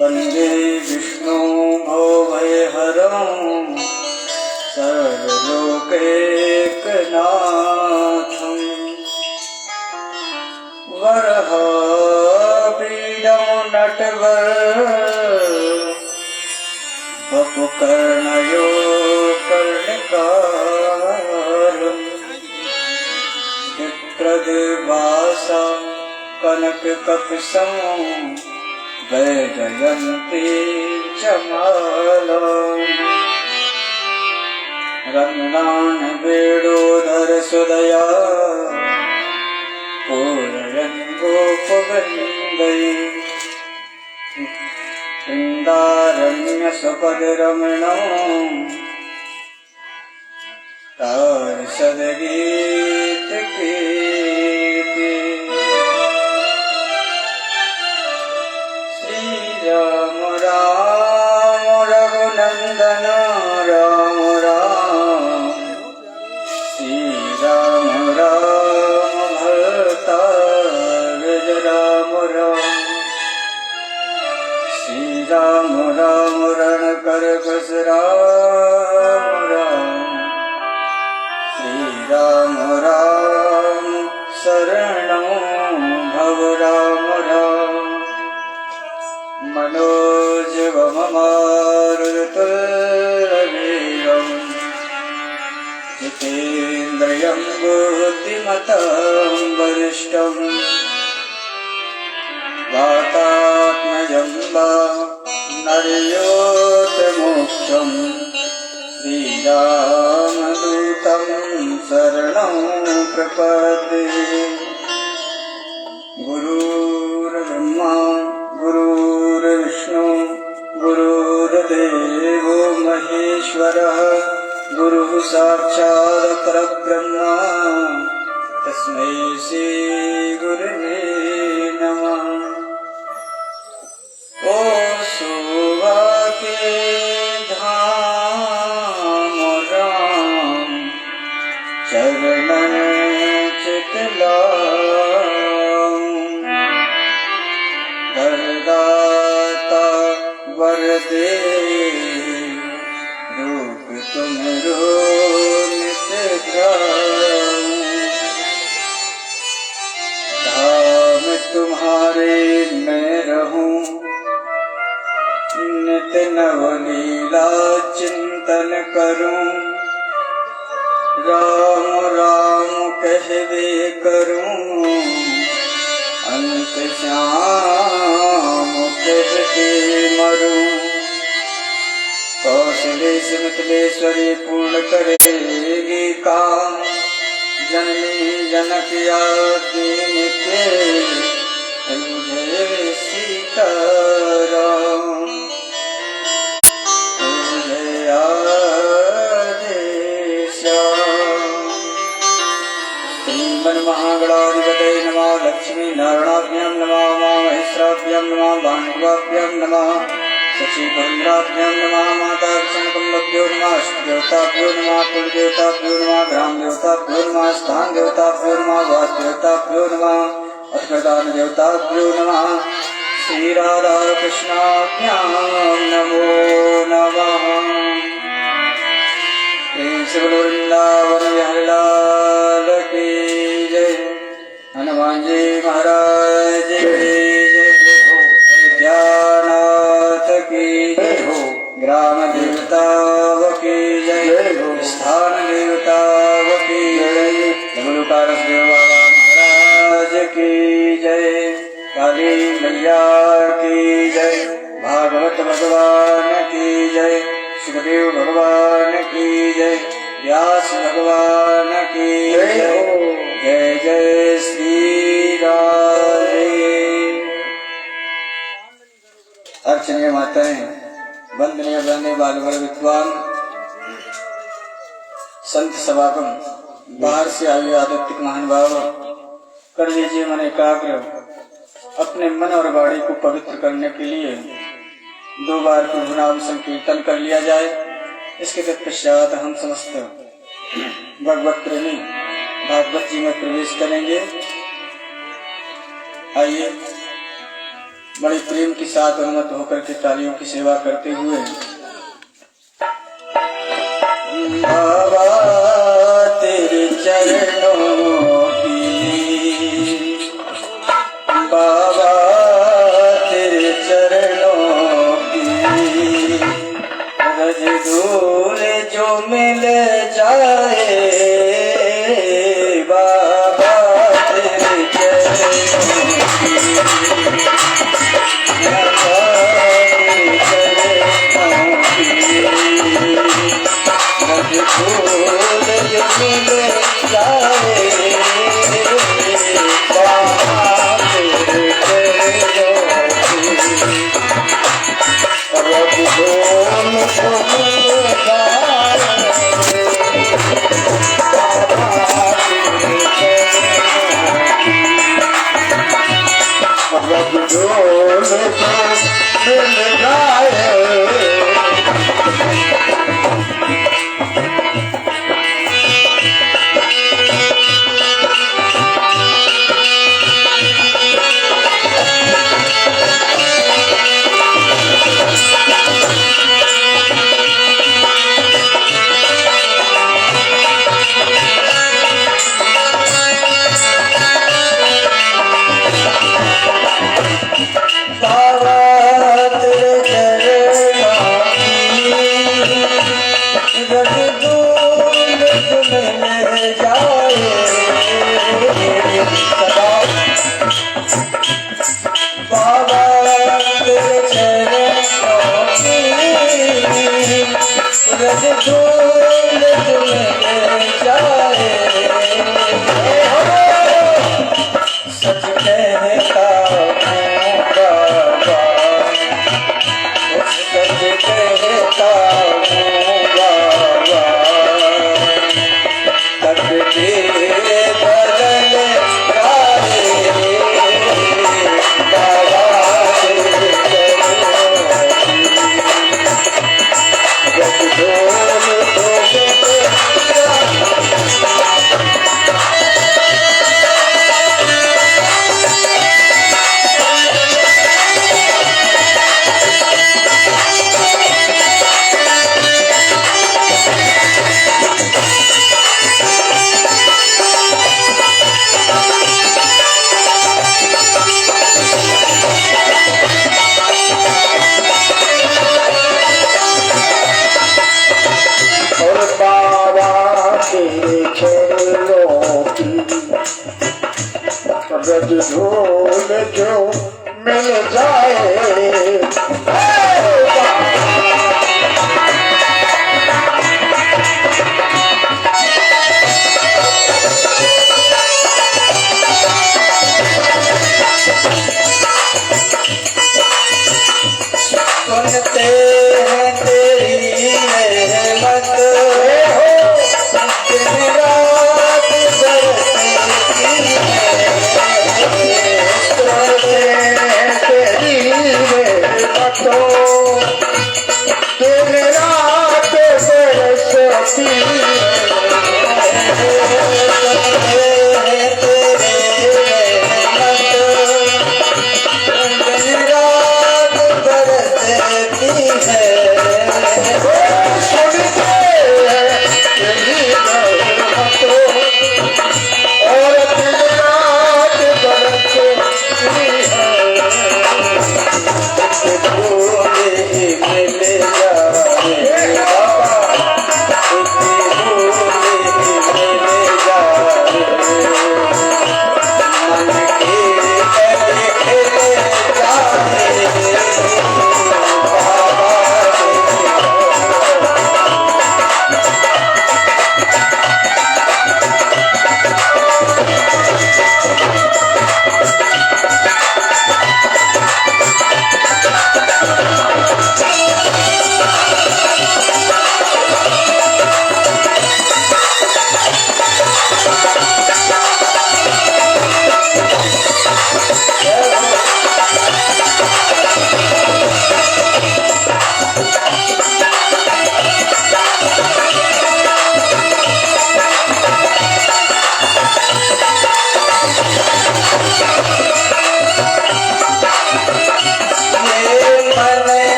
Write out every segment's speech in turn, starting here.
वन्दे विष्णु भवभयहरं सर्वलोकैकनाथं वराहपीडं वपुकर्णयो कर्णिकारं चित्रदिवासा कनककपिशं वैजयन्ती च मालाम् रत्नान् वेणोदरसुदया पूरयन् गोपवृन्दैः वृन्दारण्यसुपतिरमणं तारसदगीतकीर्ति श्रीराम राम रघुनन्दन राम राम श्रीराम राम भरताज राम राम श्रीराम राम रणकरकस राम राम श्रीराम राम शरणं भव राम राम मनोजवममारुतुल्यवेगं जितेन्द्रियं बुद्धिमतां वरिष्ठं वातात्मजं वा नर्योतमोक्षं श्रीरामदूतं शरणं प्रपद्ये गुरुर्ब्रह्मा गुरुर्विष्णु गुरुर्देवो महेश्वरः गुरुः साक्षात् परब्रह्म तस्मै श्री गुरुवे नमः। ओ शोभा के धाम राम चरणन चितलाऊं वरदाता वरदे रूप तुमरो नित ध्याऊं धाम तुम्हारे मैं रहूं नित नवलीला चिंतन करूं राम राम कहवे करूं अंत श्याम कहते मरूं कौशले सुमितलेश्वरी पूर्ण करेगी काम जननी जनक आदि नित्य तुझे सीताराम तुझे आदेश श्रीमन् महागणाधिपतये नमः लक्ष्मी नारायणाभ्यां नमः महेश्वराभ्यां नमः भानुवाभ्यां नमः शशिभद्राभ्यां नमः माता विष्णुकुम्भभ्यो नमः अष्टदेवताभ्यो नमः कुलदेवताभ्यो नमः ग्रामदेवताभ्यो नमः स्थानदेवताभ्यो नमः वासदेवताभ्यो नमः अष्टप्रधान देवताभ्यो नमः श्रीराधाकृष्णाभ्यां नमो नमः। प्रेम से बोलो वृंदावन बिहारी लाल की जय हनुमान जी महाराज की जय हो अयोध्यानाथ की जय हो ग्राम देवता की जय हो स्थान देवता की जय गुरुकारस देव बाबा महाराज की जय काली मैया की जय भागवत भगवान की जय सुखदेव भगवान की जय व्यास भगवान की जय जय जय श्री राधे। अर्चनीय माताएं वंदनीय बहने बालवर विद्वान संत समागम बाहर से आयु आध्यात्मिक महानुभाव कर लीजिए मन एकाग्र अपने मन और वाणी को पवित्र करने के लिए 2 बार प्रभु नाम संकीर्तन कर लिया जाए। इसके तत्पश्चात हम समस्त भगवत प्रेमी भागवत जी में प्रवेश करेंगे। आइए बड़े प्रेम के साथ उन्मत्त होकर के तालियों की सेवा करते हुए बाबा तेरे चरणों की, बाबा तेरे चरणों की रज धूल जो मिल जाए, बाबा तेरे चरणों की, बाबा तेरे चरणों की रज धूल जो मिल जाए, बाबा तेरे चरणों की रज धूल जो मिल जाए, बाबा तेरे चरणों की रज धूल जो मिल जाए। बाबा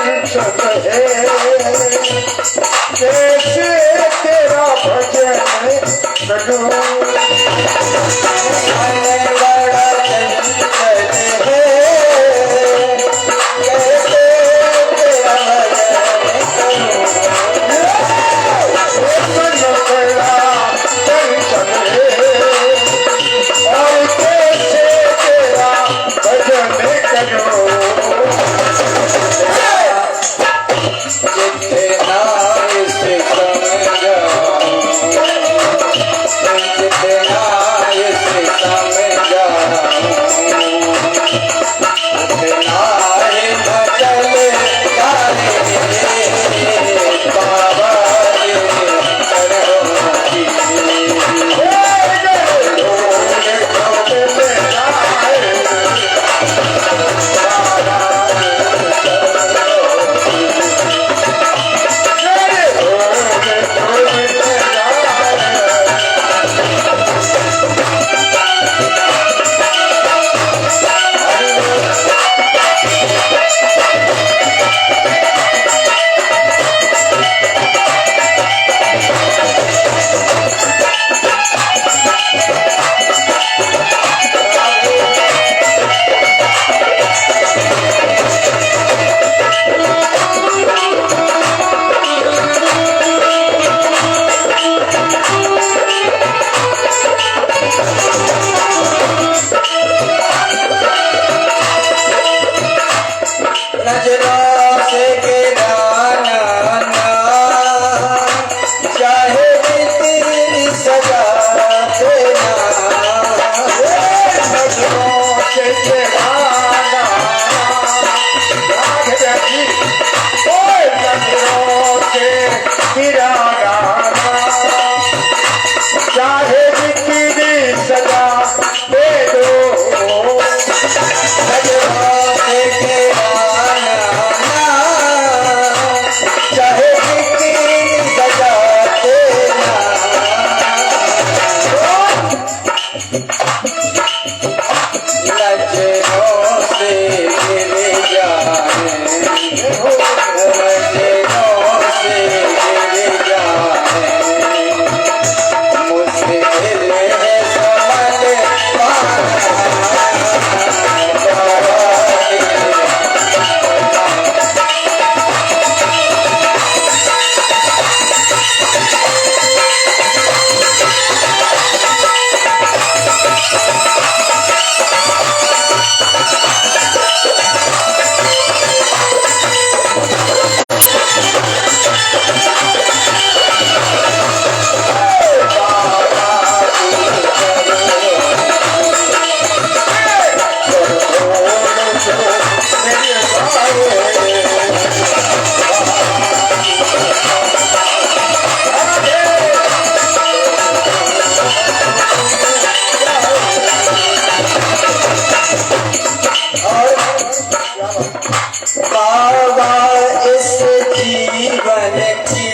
दर्शन है, कैसे तेरा भजन करूं। बड़ा चंचल है, कैसे तेरा भजन करूं। मन बड़ा चंचल है और कैसे तेरा भजन करूं। जितना इसे समझाऊं, जितना इसे समझाऊं, उतना ही भजन गाने बाबा के चरणों की। नजरों से गिराना ना, चाहे जितनी सजा देना। नजरों से गिराना, नजरों से गिराना, चाहे जितनी सजा दे दो। नजरों से गिराना ना, चाहे जितनी सजा देना। नजरों से गिर जाए, नजरों से गिर जाए, मुश्किल है समझ पाना। बाबा इस जीवन की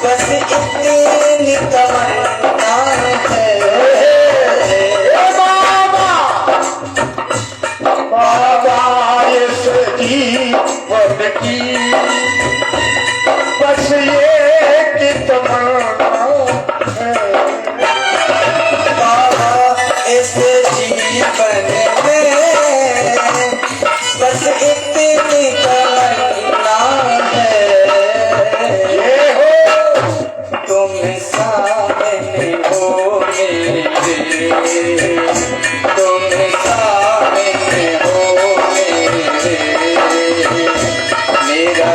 बस इतनी तमन्ना है। बाबा इस जीवन की बस ये कि तमन्ना है। बाबा इस जीवन में बस इतनी तमन्ना है। ये हो तुम सामने हो मेरे, तुम सामने हो मेरे, मेरा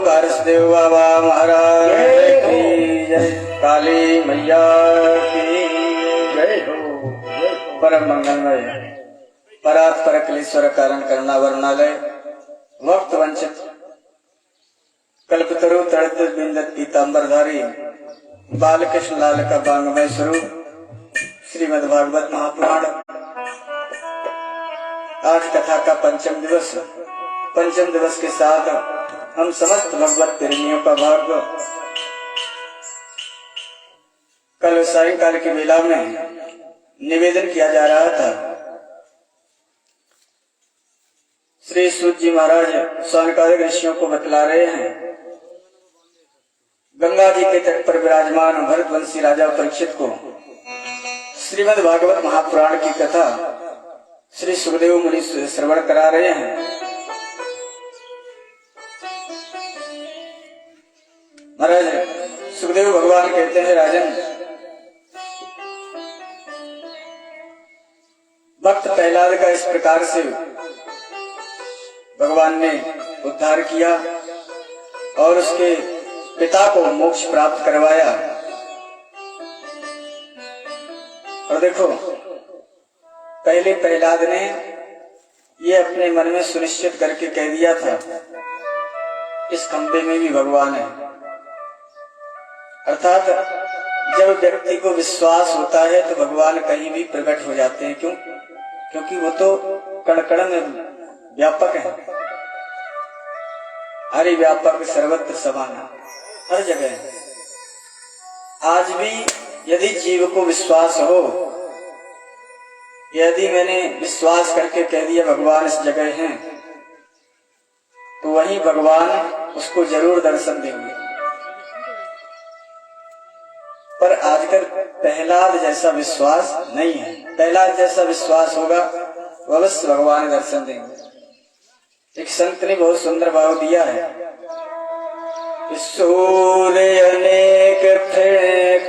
कारसदेव बाबा महाराज की जय। काली मैया की जय हो। परम मंगलमय परात पर कलेश्वर कारण करना वर्णालय वक्त वंचित कल्पतरु तड़ित बिंदत पीताम्बरधारी बालकृष्ण लाल का बांगमय स्वरूप श्रीमद् भागवत महापुराण। आज कथा का पंचम दिवस के साथ हम समस्त भगवत प्रेमियों का भाग्य कल सायंकाल की वेला में निवेदन किया जा रहा था। श्री सूत जी महाराज सौनकादिक ऋषियों को बतला रहे हैं, गंगा जी के तट पर विराजमान भरतवंशी राजा परीक्षित को श्रीमद् भागवत महापुराण की कथा श्री सुखदेव मुनि श्रवण करा रहे हैं। महाराज सुखदेव भगवान कहते हैं, राजन भक्त प्रहलाद का इस प्रकार से भगवान ने उद्धार किया और उसके पिता को मोक्ष प्राप्त करवाया। और देखो, पहले प्रहलाद ने ये अपने मन में सुनिश्चित करके कह दिया था, इस खंबे में भी भगवान है। अर्थात जब व्यक्ति को विश्वास होता है तो भगवान कहीं भी प्रकट हो जाते हैं। क्यों? क्योंकि वो तो कण कण में व्यापक है, हरि व्यापक सर्वत्र समान, हर जगह है। आज भी यदि जीव को विश्वास हो, यदि मैंने विश्वास करके कह दिया भगवान इस जगह हैं, तो वहीं भगवान उसको जरूर दर्शन देंगे। पर आजकल प्रहलाद जैसा विश्वास नहीं है। प्रहलाद जैसा विश्वास होगा तो अवश्य भगवान दर्शन देंगे। एक संत ने बहुत सुंदर भाव दिया है, सूर्य अनेक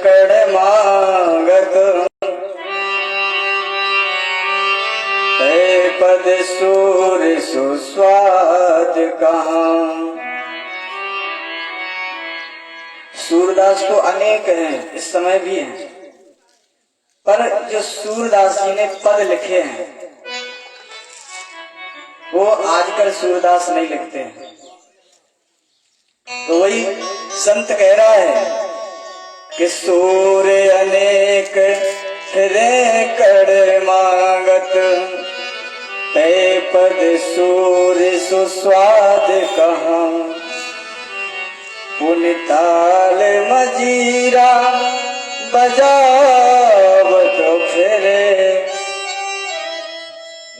कड़ मांगत पद सूर्य सुस्वाद कहाँ। सूरदास तो अनेक हैं, इस समय भी हैं, पर जो सूरदास जी ने पद लिखे हैं वो आजकल सूरदास नहीं लिखते हैं। तो वही संत कह रहा है कि सूर्य अनेक रे कड़ मांगत पे पद सूर्य सुस्वाद कहाँ। पुनिताल मजीरा बजावत फिरे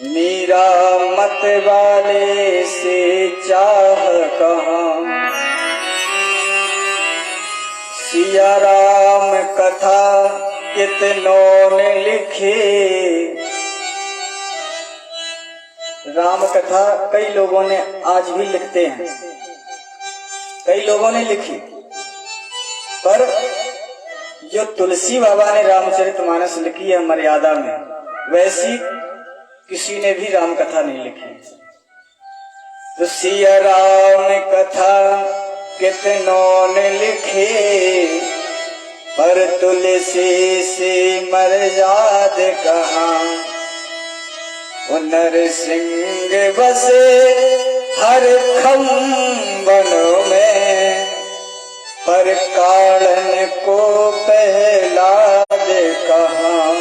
मीरा मत वाले से चाह कहाँ। सिया राम कथा कितनों ने लिखी। राम कथा कई लोगों ने आज भी लिखते हैं, कई लोगों ने लिखी, पर जो तुलसी बाबा ने रामचरितमानस लिखी है मर्यादा में, वैसी किसी ने भी राम कथा नहीं लिखी। तो सिया राम कथा कितनों ने लिखी, पर तुलसी से मर्याद कहाँ। नरसिंह बसे हर खम्बनों में, पर कालन को प्रहलाद कहाँ।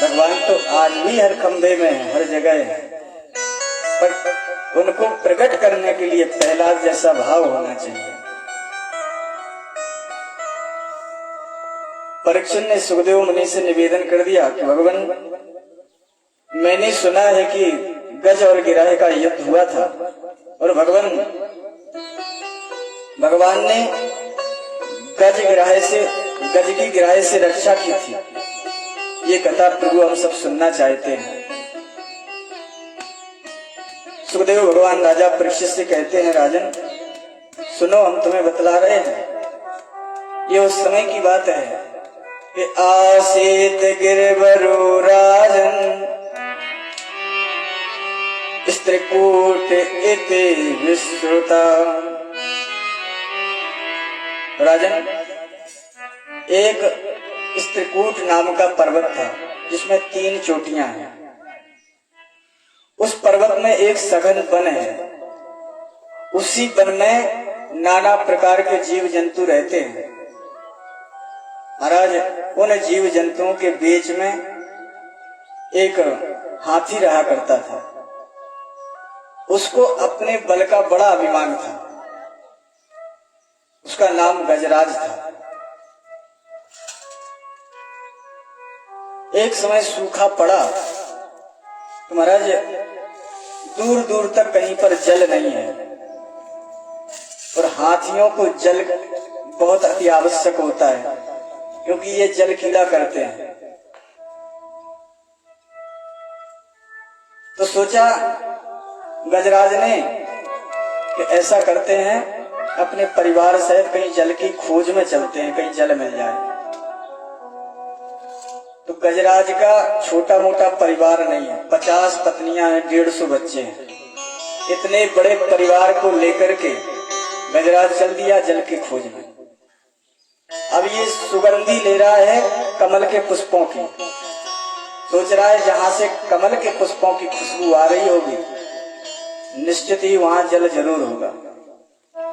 भगवान तो आज भी हर खंबे में है, हर जगह है, पर उनको प्रकट करने के लिए प्रहलाद जैसा भाव होना चाहिए। परीक्षित ने सुखदेव मुनि से निवेदन कर दिया कि भगवान, मैंने सुना है कि गज और गिराह का युद्ध हुआ था और भगवान ने गज की गिराह से रक्षा की थी। ये कथा प्रभु हम सब सुनना चाहते हैं। सुखदेव भगवान राजा परीक्षित से कहते हैं, राजन सुनो, हम तुम्हें बतला रहे हैं। ये उस समय की बात है कि आसीत गिरवरु राजन स्त्रीकूट इति विश्रुता राजन, एक स्त्रीकूट नाम का पर्वत था जिसमें 3 चोटियां हैं। उस पर्वत में एक सघन वन है। उसी वन में नाना प्रकार के जीव जंतु रहते हैं। महाराज, उन जीव जंतुओं के बीच में एक हाथी रहा करता था। उसको अपने बल का बड़ा अभिमान था। उसका नाम गजराज था। एक समय सूखा पड़ा तो महाराज दूर दूर तक कहीं पर जल नहीं है और हाथियों को जल बहुत अति आवश्यक होता है क्योंकि ये जल कीड़ा करते हैं। तो सोचा गजराज ने कि ऐसा करते हैं, अपने परिवार सहित कहीं जल की खोज में चलते हैं, कहीं जल मिल जाए। तो गजराज का छोटा मोटा परिवार नहीं है, 50 पत्नियां हैं, 150 बच्चे हैं। इतने बड़े परिवार को लेकर के गजराज चल दिया जल की खोज में। अब ये सुगंधी ले रहा है कमल के पुष्पों की। सोच रहा है जहां से कमल के पुष्पों की खुशबू आ रही होगी निश्चित ही वहां जल जरूर होगा।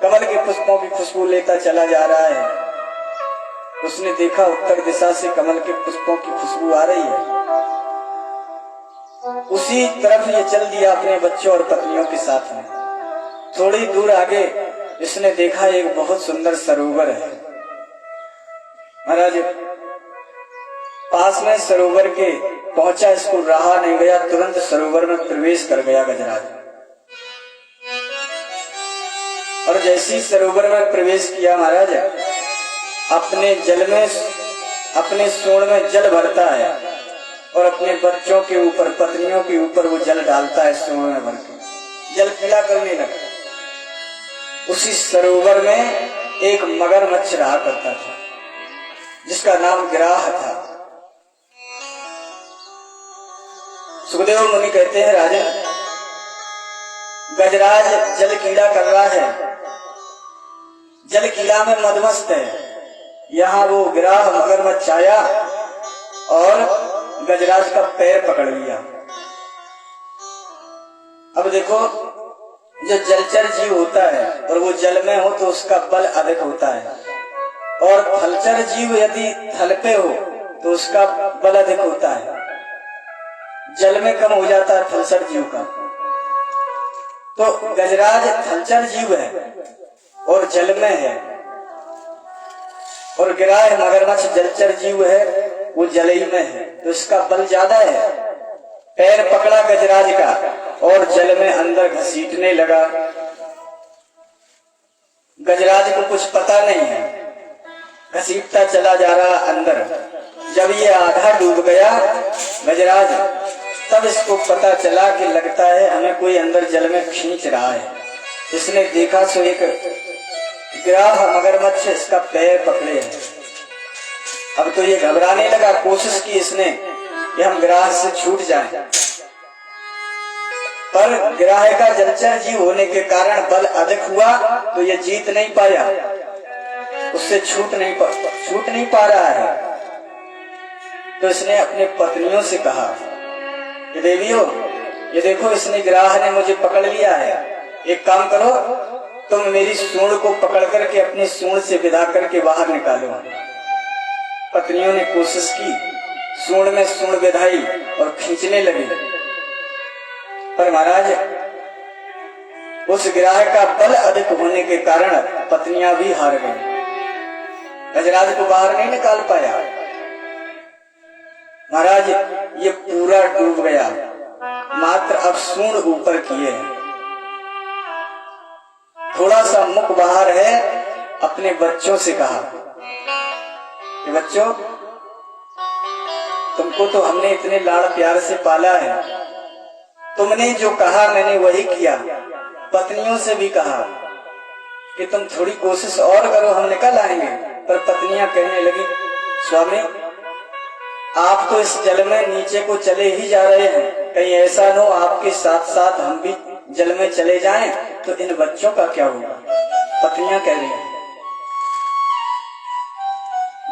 कमल के पुष्पों की खुशबू लेता चला जा रहा है। उसने देखा उत्तर दिशा से कमल के पुष्पों की खुशबू आ रही है। उसी तरफ ये चल दिया अपने बच्चों और पत्नियों के साथ में। थोड़ी दूर आगे इसने देखा एक बहुत सुंदर सरोवर है। महाराज, पास में सरोवर के पहुंचा, इसको रहा नहीं गया, तुरंत सरोवर में प्रवेश कर गया गजराज। और जैसे ही सरोवर में प्रवेश किया महाराज, अपने जल में, अपने सूंड में जल भरता है और अपने बच्चों के ऊपर, पत्नियों के ऊपर वो जल डालता है। सूंड में भर के जल पीला करने लगा। उसी सरोवर में एक मगरमच्छ रहा करता था जिसका नाम गिराह था। सुखदेव मुनि कहते हैं, राजन, गजराज जल कीड़ा कर रहा है, जल कीड़ा में मदमस्त है। यहाँ वो गिराह मगरमच्छ आया और गजराज का पैर पकड़ लिया। अब देखो, जो जलचर जीव होता है और वो जल में हो तो उसका बल अधिक होता है, और थलचर जीव यदि थल पे हो तो उसका बल अधिक होता है। जल में कम हो जाता है थलचर जीव का। तो गजराज थलचर जीव है और जल में है, और गिराह मगरमच्छ जलचर जीव है, वो जलई में है, तो इसका बल ज्यादा है। पैर पकड़ा गजराज का और जल में अंदर घसीटने लगा। गजराज को कुछ पता नहीं है, घसीटता चला जा रहा अंदर। जब ये आधा डूब गया गजराज, तब इसको पता चला कि लगता है हमें कोई अंदर जल में खींच रहा है। इसने देखा सो एक गिराह मगरमच्छ इसका पैर पकड़े है। अब तो ये घबराने लगा। कोशिश की इसने कि हम गिराह से छूट जाएं, पर गिराह का जलचर जीव होने के कारण बल अधिक हुआ तो ये जीत नहीं पाया, उससे छूट नहीं पा रहा है। तो इसने अपने पत्नियों से कहा कि देवियों, ये देखो इसने गिराह ने मुझे पकड़ लिया है, एक काम करो, तुम मेरी सूंड को पकड़ करके अपनी सूंड से विदा करके बाहर निकालो। पत्नियों ने कोशिश की, सूंड में सूंड विधाई और खींचने लगी, पर महाराज उस गिराह का बल अधिक होने के कारण पत्नियां भी हार गईं। गजराज को बाहर नहीं निकाल पाया। महाराज ये पूरा डूब गया, मात्र अब सूंड ऊपर किए है, थोड़ा सा मुख बाहर है। अपने बच्चों से कहा कि बच्चों, तुमको तो हमने इतने लाड़ प्यार से पाला है, तुमने जो कहा मैंने वही किया। पत्नियों से भी कहा कि तुम थोड़ी कोशिश और करो, हम निकल आएंगे। पर पत्नियां कहने लगी, स्वामी आप तो इस जल में नीचे को चले ही जा रहे हैं, कहीं ऐसा न हो आपके साथ साथ हम भी जल में चले जाएं तो इन बच्चों का क्या होगा। पत्नियां कह रही हैं।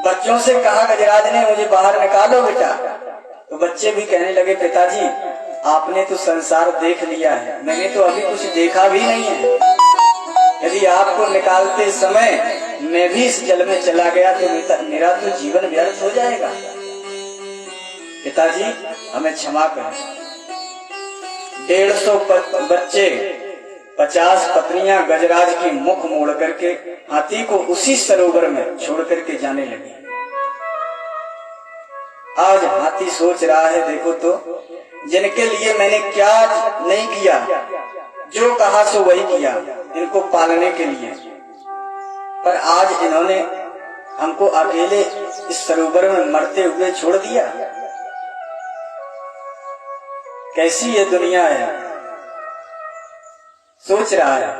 बच्चों से कहा गजराज ने, मुझे बाहर निकालो बेटा। तो बच्चे भी कहने लगे, पिताजी आपने तो संसार देख लिया है, मैंने तो अभी कुछ देखा भी नहीं है। यदि आपको निकालते समय मैं भी इस जल में चला गया तो मेरा तो जीवन व्यर्थ हो जाएगा। पिताजी हमें क्षमा करें। 150 बच्चे, 50 पत्नियां गजराज की मुख मोड़ करके हाथी को उसी सरोवर में छोड़ करके जाने लगी। आज हाथी सोच रहा है, देखो तो जिनके लिए मैंने क्या नहीं किया, जो कहा सो वही किया इनको पालने के लिए, पर आज इन्होंने हमको अकेले इस सरोवर में मरते हुए छोड़ दिया। कैसी ये दुनिया है। सोच रहा है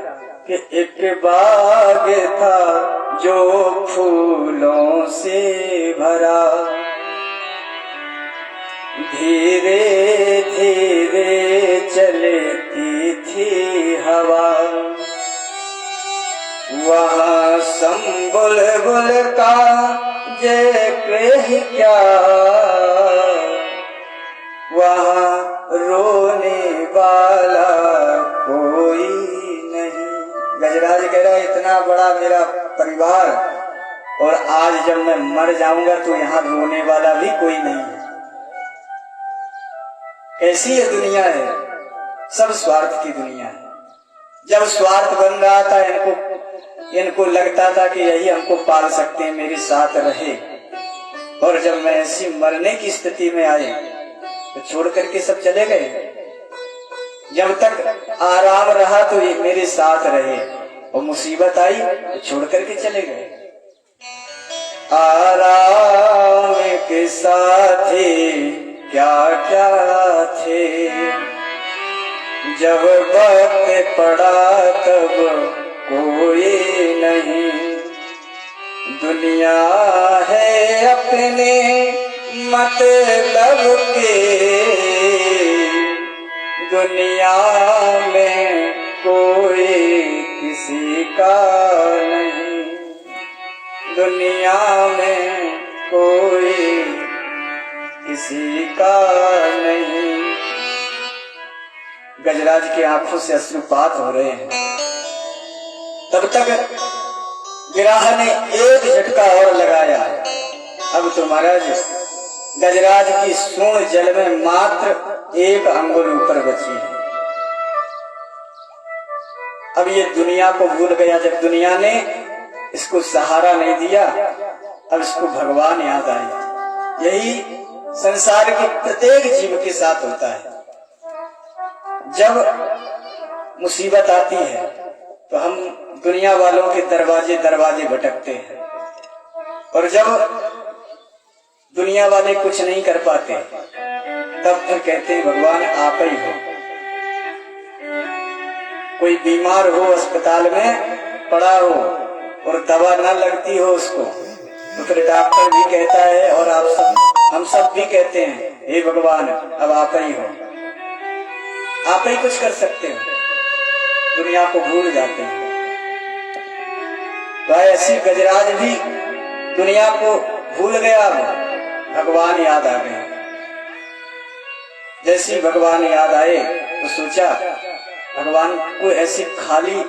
कि एक बाग था जो फूलों से भरा, धीरे धीरे चलती थी हवा, वहाँ संबुलबुल का जिक्र ही क्या, वहाँ रोने वाला कोई नहीं। गजराज कह रहा, इतना बड़ा मेरा परिवार और आज जब मैं मर जाऊंगा तो यहाँ रोने वाला भी कोई नहीं है। ऐसी ये दुनिया है, सब स्वार्थ की दुनिया है। जब स्वार्थ बन रहा था इनको लगता था कि यही हमको पाल सकते हैं, मेरे साथ रहे, और जब मैं ऐसी मरने की स्थिति में आए तो छोड़ करके सब चले गए। जब तक आराम रहा तो ये मेरे साथ रहे, और मुसीबत आई तो छोड़ करके चले गए। आराम के साथी क्या क्या थे, जब वक्त पड़ा तब कोई नहीं। दुनिया है अपने मतलब के, दुनिया में कोई किसी का नहीं, दुनिया में कोई किसी का नहीं। गजराज की आंखों से अश्रुपात हो रहे हैं। तब तक गिराह ने एक झटका और लगाया। अब तो महाराज गजराज की सूंड जल में मात्र 1 अंगुल ऊपर बची है। अब ये दुनिया को भूल गया। जब दुनिया ने इसको सहारा नहीं दिया, अब इसको भगवान याद आए। यही संसार के प्रत्येक जीव के साथ होता है। जब मुसीबत आती है तो हम दुनिया वालों के दरवाजे दरवाजे भटकते हैं, और जब दुनिया वाले कुछ नहीं कर पाते तब फिर कहते हैं भगवान आप ही हो। कोई बीमार हो, अस्पताल में पड़ा हो और दवा न लगती हो उसको, तो फिर डॉक्टर भी कहता है और हम सब भी कहते हैं हे भगवान अब आप ही हो, आप ही कुछ कर सकते हो। दुनिया को भूल जाते हैं। तो ऐसी गजराज भी दुनिया को भूल गया, भगवान याद आ गए। जैसे भगवान याद आए तो सोचा भगवान को ऐसी खाली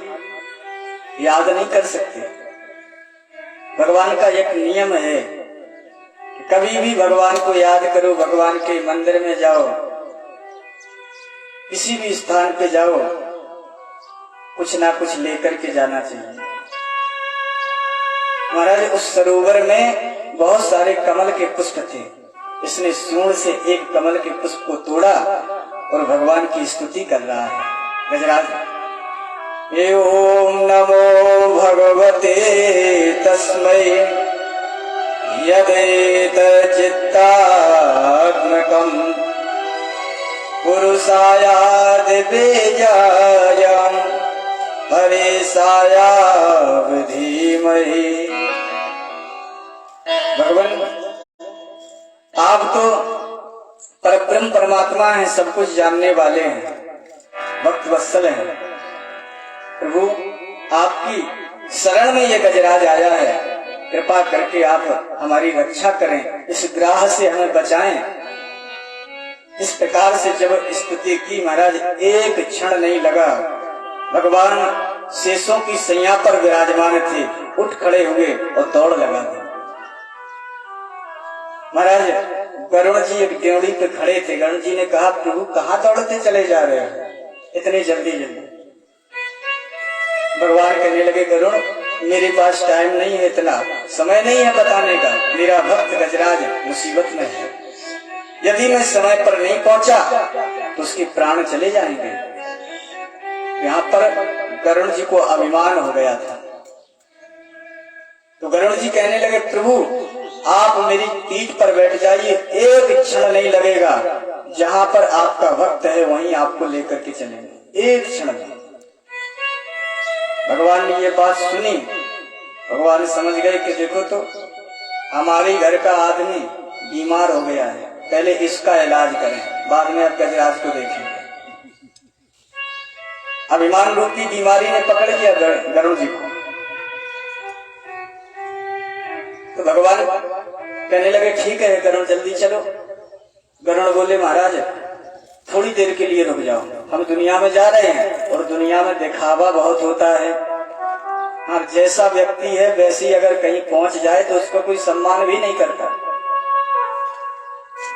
याद नहीं कर सकते। भगवान का एक नियम है कि कभी भी भगवान को याद करो, भगवान के मंदिर में जाओ, किसी भी स्थान पे जाओ, कुछ ना कुछ लेकर के जाना चाहिए। महाराज उस सरोवर में बहुत सारे कमल के पुष्प थे। इसने सूंड से एक कमल के पुष्प को तोड़ा और भगवान की स्तुति कर रहा है गजराज। ये ओम नमो भगवते तस्मै यदेत चित्तात्मकं पुरुषायाद बीजायं हरेशाया धीमहि। भगवान आप तो परब्रह्म परमात्मा हैं, सब कुछ जानने वाले हैं, भक्त वत्सल हैं। प्रभु आपकी शरण में ये गजराज आया है, कृपा करके आप हमारी रक्षा करें, इस ग्राह से हमें बचाएं। इस प्रकार से जब स्तुति की महाराज, एक क्षण नहीं लगा। भगवान शेषों की सैया पर विराजमान थे, उठ खड़े हुए और दौड़ लगा दी। महाराज गरुड़ जी एक ड्योढ़ी पे खड़े थे। गरुड़ जी ने कहा, प्रभु कहाँ दौड़ते चले जा रहे हो इतनी जल्दी जल्दी? भगवान कहने लगे, गरुड़ मेरे पास टाइम नहीं है, इतना समय नहीं है बताने का। मेरा भक्त गजराज मुसीबत में है, यदि मैं समय पर नहीं पहुंचा तो उसके प्राण चले जाएंगे। यहाँ पर गरुड़ जी को अभिमान हो गया था। तो गरुड़ जी कहने लगे, प्रभु आप मेरी पीठ पर बैठ जाइए, एक क्षण नहीं लगेगा। जहां पर आपका भक्त है वहीं आपको लेकर के चलेंगे, एक क्षण में। भगवान ने ये बात सुनी। भगवान समझ गए कि देखो तो हमारे घर का आदमी बीमार हो गया है, पहले इसका इलाज करें, बाद में अब गजराज को देखेंगे। अभिमान रूपी बीमारी ने पकड़ लिया गरुड़ जी को। तो भगवान कहने लगे, ठीक है गरुड़ जल्दी चलो। गरुड़ बोले, महाराज थोड़ी देर के लिए रुक जाओ, हम दुनिया में जा रहे हैं और दुनिया में दिखावा बहुत होता है। हाँ, जैसा व्यक्ति है वैसे अगर कहीं पहुंच जाए तो उसका कोई सम्मान भी नहीं करता।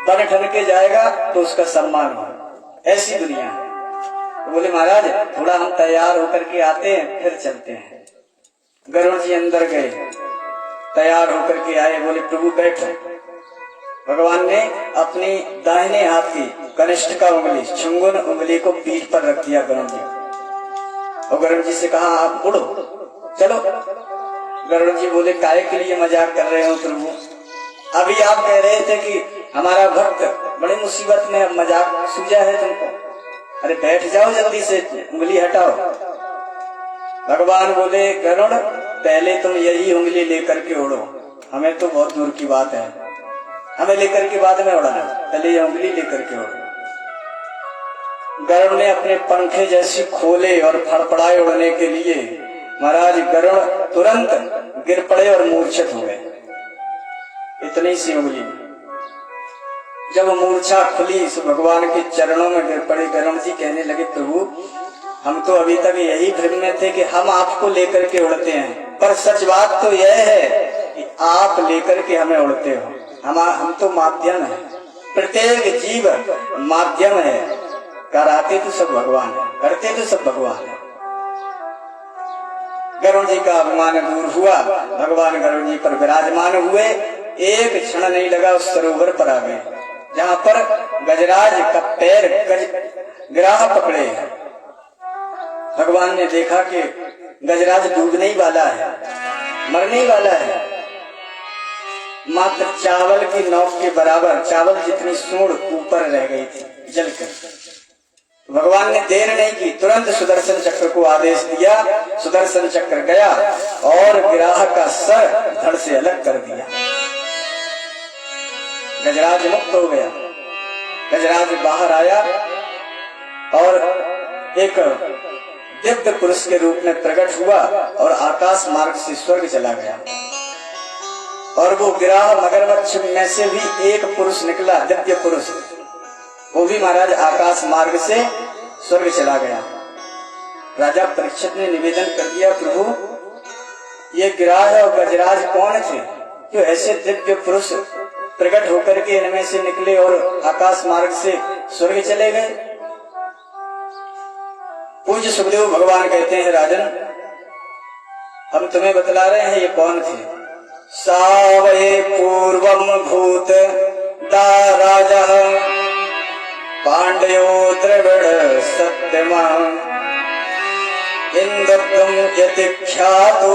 बन ठन के जाएगा तो उसका सम्मान हो, ऐसी दुनिया है। तो बोले, महाराज थोड़ा हम तैयार होकर के आते हैं फिर चलते हैं। गरुड़ जी अंदर गए, तैयार होकर के आए। बोले, प्रभु बैठो। भगवान ने अपनी दाहिने हाथ की कनिष्ठ का उंगली, छुंगुन उंगली को पीठ पर रख दिया गरुड़ जी और गरुड़ जी से कहा, आप उड़ो चलो। गरुड़ जी बोले, काहे के लिए मजाक कर रहे हो प्रभु? अभी आप कह रहे थे कि हमारा भक्त बड़ी मुसीबत में, अब मजाक सूझा है तुमको? अरे बैठ जाओ जल्दी से, उंगली हटाओ। भगवान बोले, गरुड़ पहले तुम यही उंगली लेकर के उड़ो, हमें तो बहुत दूर की बात है, हमें लेकर के बाद में उड़ाना, पहले ये उंगली लेकर के उड़ो। गरुड़ ने अपने पंखे जैसे खोले और फड़फड़ाए उड़ने के लिए। महाराज गरुड़ तुरंत गिर पड़े और मूर्छित हो गए, इतनी सी उंगली। जब मूर्छा खुली तो भगवान के चरणों में गिर पड़े। गरुड़ जी कहने लगे, प्रभु हम तो अभी तक यही भ्रम में थे कि हम आपको लेकर के उड़ते हैं, पर सच बात तो यह है कि आप लेकर के हमें उड़ते हो। हम तो माध्यम है, प्रत्येक जीव माध्यम है, कराते तो सब भगवान है, करते तो सब भगवान है। गरुड़ जी का अभिमान दूर हुआ, भगवान गरुड़ जी पर विराजमान हुए। एक क्षण नहीं लगा, उस सरोवर पर आ गए जहाँ पर गजराज का पैर ग्राह पकड़े हैं। भगवान ने देखा कि गजराज डूबने ही वाला है, मरने ही वाला है। मात्र चावल की नोक के बराबर, चावल जितनी सूंड ऊपर रह गई थी जलकर। भगवान ने देर नहीं की, तुरंत सुदर्शन चक्र को आदेश दिया। सुदर्शन चक्र गया और गिराह का सर धड़ से अलग कर दिया। गजराज मुक्त हो गया। गजराज बाहर आया और एक दिव्य पुरुष के रूप में प्रकट हुआ और आकाश मार्ग से स्वर्ग चला गया। और वो गिराह मगरमच्छ में से भी एक पुरुष निकला, दिव्य पुरुष, वो भी महाराज आकाश मार्ग से स्वर्ग चला गया। राजा परीक्षित ने निवेदन कर दिया, प्रभु ये गिराह और गजराज कौन थे जो ऐसे दिव्य पुरुष प्रकट होकर के इनमें से निकले और आकाश मार्ग से स्वर्ग चले गए? पूज्य सुखदेव भगवान कहते हैं, राजन हम तुम्हें बतला रहे हैं ये कौन थे। सावये पूर्वम भूत दा राजा पांडयो द्रविड़ सत्यमा इंद्रम यतिख्यातो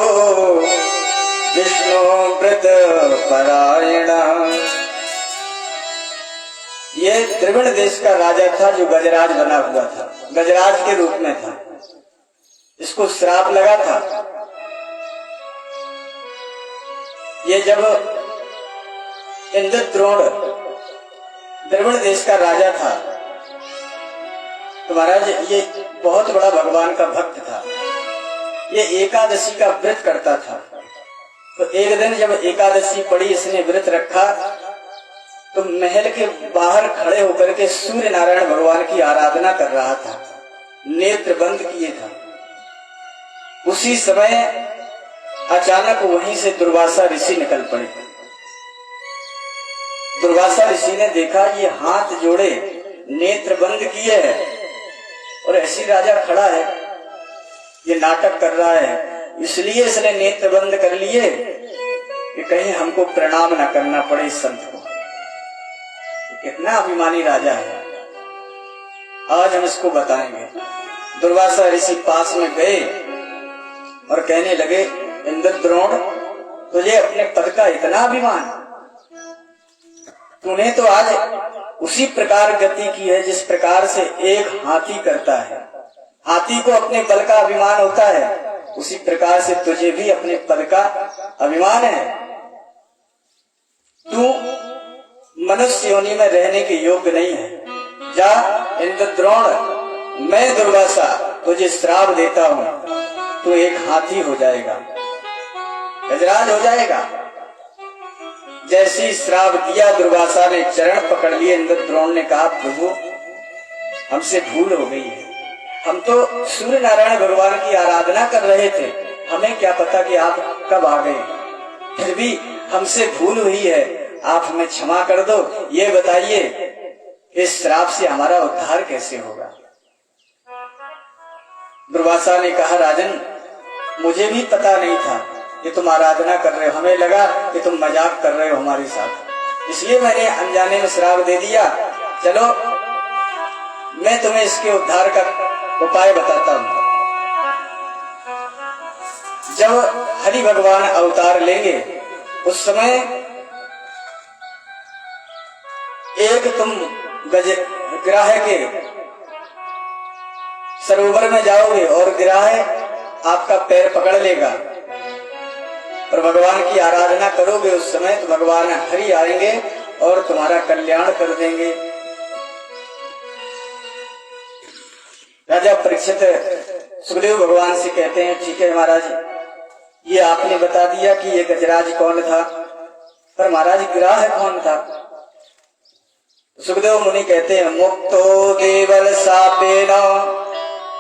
विष्णु व्रत परायण। ये द्रविड़ देश का राजा था जो गजराज बना हुआ था, गजराज के रूप में था। इसको श्राप लगा था। ये जब इंद्रद्रोण द्रविड़ देश का राजा था तो महाराज ये बहुत बड़ा भगवान का भक्त था। ये एकादशी का व्रत करता था। तो एक दिन जब एकादशी पड़ी, इसने व्रत रखा, तो महल के बाहर खड़े होकर के सूर्य नारायण भगवान की आराधना कर रहा था, नेत्र बंद किए था। उसी समय अचानक वहीं से दुर्वासा ऋषि निकल पड़े। दुर्वासा ऋषि ने देखा ये हाथ जोड़े नेत्र बंद किए है और ऐसी राजा खड़ा है, ये नाटक कर रहा है, इसलिए इसने नेत्र बंद कर लिए कि कहीं हमको प्रणाम न करना पड़े इस संत को। कितना अभिमानी राजा है, आज हम इसको बताएंगे। दुर्वासा ऋषि पास में गए और कहने लगे, इंद्रद्रोण, तुझे अपने पद का इतना अभिमान, तूने तो आज उसी प्रकार गति की है जिस प्रकार से एक हाथी करता है। हाथी को अपने बल का अभिमान होता है, उसी प्रकार से तुझे भी अपने पद का अभिमान है। तू मनुष्य योनि में रहने के योग्य नहीं है। जा इंद्रद्रोण, मैं दुर्वासा तुझे श्राप देता हूं, तू एक हाथी हो जाएगा, गजराज हो जाएगा। जैसी श्राप दिया, दुर्वासा ने चरण पकड़ लिए। इंद्रद्रोण ने कहा, प्रभु हमसे भूल हो गई है, हम तो सूर्य नारायण भगवान की आराधना कर रहे थे, हमें क्या पता कि आप कब आ गए, फिर भी हमसे भूल हुई है, आप हमें क्षमा कर दो। ये बताइए इस श्राप से हमारा उद्धार कैसे होगा। दुर्वासा ने कहा, राजन मुझे भी पता नहीं था कि तुम आराधना कर रहे हो, हमें लगा कि तुम मजाक कर रहे हो हमारे साथ, इसलिए मैंने अनजाने में श्राप दे दिया। चलो मैं तुम्हें इसके उद्धार का उपाय बताता हूं। जब हरि भगवान अवतार लेंगे उस समय एक तुम ग्राह के सरोवर में जाओगे और ग्राह आपका पैर पकड़ लेगा और भगवान की आराधना करोगे, उस समय तो भगवान हरि आएंगे और तुम्हारा कल्याण कर देंगे। राजा परीक्षित सुखदेव भगवान से कहते हैं, ठीक है महाराज, ये आपने बता दिया कि ये गजराज कौन था, पर महाराज ग्राह कौन था। सुखदेव मुनि कहते हैं, मुक्तो देवल सापेन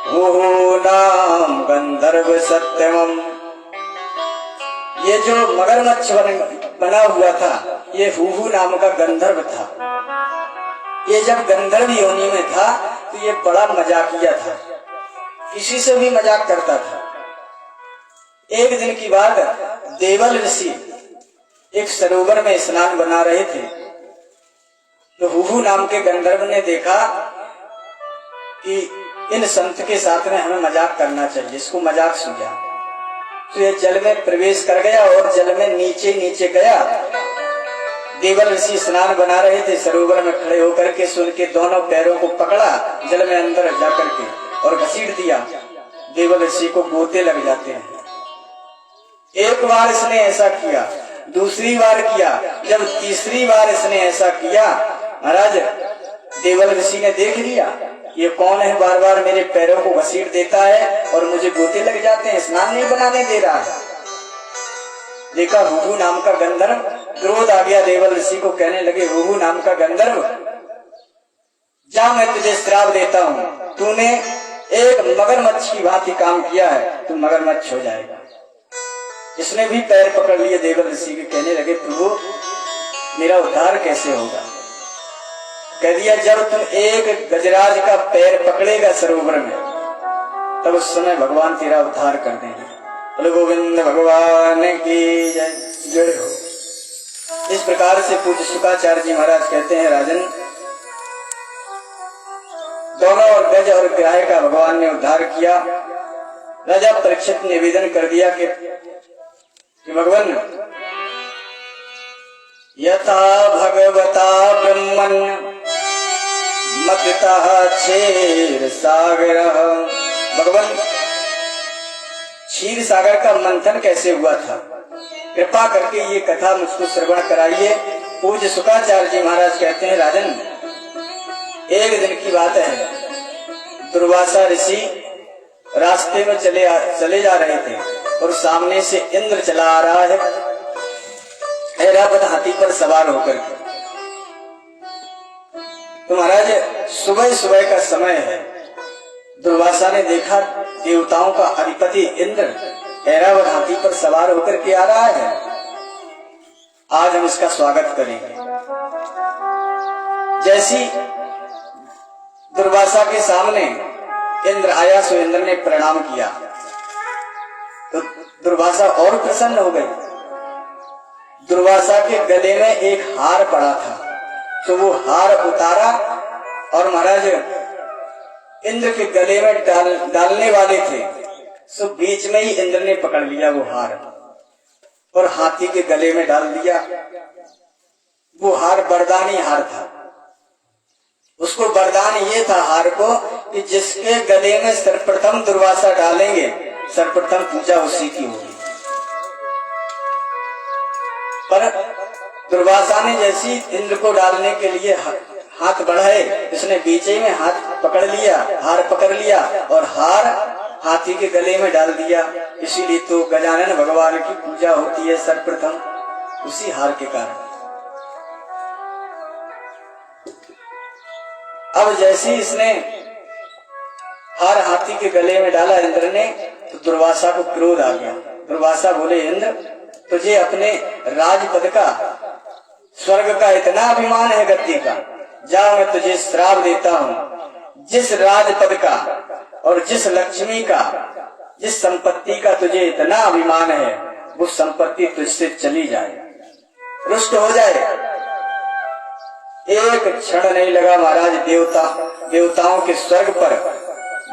हुहु नाम गंधर्व सत्यमम। ये जो मगरमच्छ बना हुआ था, ये हुहु नाम का गंधर्व था। ये जब गंधर्व योनि में था तो ये बड़ा मजाकिया था, किसी से भी मजाक करता था। एक दिन की बात, देवल ऋषि एक सरोवर में स्नान बना रहे थे, तो हुहु नाम के गंधर्व ने देखा कि इन संत के साथ में हमें मजाक करना चाहिए, इसको मजाक सूझा, तो ये जल में प्रवेश कर गया और जल में नीचे नीचे गया। देवल ऋषि स्नान बना रहे थे, सरोवर में खड़े होकर के सुन के दोनों पैरों को पकड़ा, जल में अंदर जाकर के और घसीट दिया। देवल ऋषि को गोते लग जाते हैं। एक बार इसने ऐसा किया, दूसरी बार किया, जब तीसरी बार इसने ऐसा किया, महाराज देवल ऋषि ने देख लिया ये कौन है, बार बार मेरे पैरों को घसीट देता है और मुझे गोते लग जाते हैं, स्नान नहीं बनाने दे रहा है। देखा हुहु नाम का गंधर्व, क्रोध आ गया देवल ऋषि को, कहने लगे, हुहु नाम का गंधर्व, जा मैं तुझे श्राप देता हूँ, तूने एक मगरमच्छ की भांति काम किया है, तू मगरमच्छ हो जाएगा। इसने भी पैर पकड़ लिए देवल ऋषि के, कहने लगे, प्रभु मेरा उद्धार कैसे होगा। कह दिया, जब तुम एक गजराज का पैर पकड़ेगा सरोवर में, तब उस समय भगवान तेरा उद्धार कर देंगे। बोलो गोविंद भगवान की जय। जय हो। इस प्रकार से पूज्य शुकाचार्य जी महाराज कहते हैं, राजन दोनों और गज और ग्राह का भगवान ने उद्धार किया। राजा परीक्षित निवेदन कर दिया कि भगवान यथा भगवता ब्रह्मन् मत्तः क्षीर सागर। भगवान क्षीर सागर का मंथन कैसे हुआ था, कृपा करके ये कथा मुझको श्रवण कराइए। पूज्य शुकाचार्य जी महाराज कहते हैं, राजन एक दिन की बात है, दुर्वासा ऋषि रास्ते में चले जा रहे थे और सामने से इंद्र चला आ रहा है ऐरावत हाथी पर सवार होकर के। तो महाराज सुबह सुबह का समय है, दुर्वासा ने देखा देवताओं का अधिपति इंद्र ऐरावत हाथी पर सवार होकर के आ रहा है, आज हम इसका स्वागत करेंगे। जैसी दुर्वासा के सामने इंद्र आया सो इंद्र ने प्रणाम किया तो दुर्वासा और प्रसन्न हो गई। दुर्वासा के गले में एक हार पड़ा था तो वो हार उतारा और महाराज इंद्र के गले में डालने वाले थे सो बीच में ही इंद्र ने पकड़ लिया वो हार और हाथी के गले में डाल दिया। वो हार वरदानी हार था, उसको वरदान ये था हार को कि जिसके गले में सर्वप्रथम दुर्वासा डालेंगे सर्वप्रथम पूजा उसी की होगी। पर दुर्वासा ने जैसी इंद्र को डालने के लिए हाथ बढ़ाए, इसने बीचे में हाथ पकड़ लिया, हार पकड़ लिया और हार हाथी के गले में डाल दिया। इसीलिए तो गजानन भगवान की पूजा होती है सर्वप्रथम उसी हार के कारण। अब जैसे इसने हार हाथी के गले में डाला इंद्र ने तो दुर्वासा को क्रोध आ गया। दुर्वासा बोले इंद्र तुझे अपने राजपद का स्वर्ग का इतना अभिमान है गद्दी का, जा मैं तुझे श्राप देता हूँ। जिस राजपद का और जिस लक्ष्मी का जिस संपत्ति का तुझे इतना अभिमान है वो संपत्ति तुझसे चली जाए, रुष्ट हो जाए। एक क्षण नहीं लगा महाराज देवताओं के स्वर्ग पर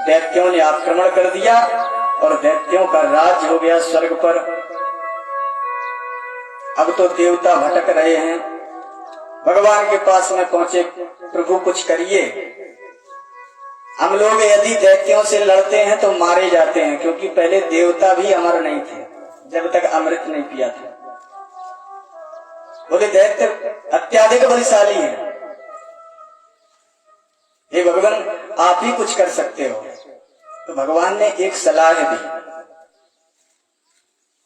दैत्यों ने आक्रमण कर दिया और दैत्यों का राज हो गया स्वर्ग पर। अब तो देवता भटक रहे हैं, भगवान के पास में पहुंचे, प्रभु कुछ करिए। हम लोग यदि दैत्यों से लड़ते हैं तो मारे जाते हैं, क्योंकि पहले देवता भी अमर नहीं थे जब तक अमृत नहीं पिया था। बोले दैत्य अत्याधिक बलशाली है, हे भगवान आप ही कुछ कर सकते हो। तो भगवान ने एक सलाह दी।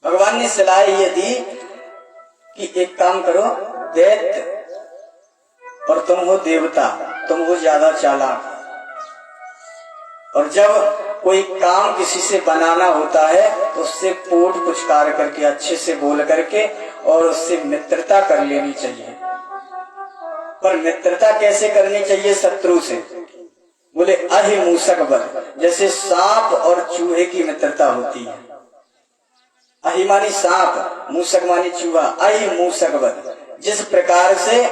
भगवान ने सलाह ये दी कि एक काम करो, दैत्य और तुम हो देवता, तुम हो ज्यादा चालाक, और जब कोई काम किसी से बनाना होता है तो उससे पोट पुचकार करके अच्छे से बोल करके और उससे मित्रता कर लेनी चाहिए। पर मित्रता कैसे करनी चाहिए? शत्रु से। बोले अहि मूसक बध, जैसे सांप और चूहे की मित्रता होती है। अहि मानी सांप, मूसक मानी चूहा, अहि मूसक बध। जिस प्रकार से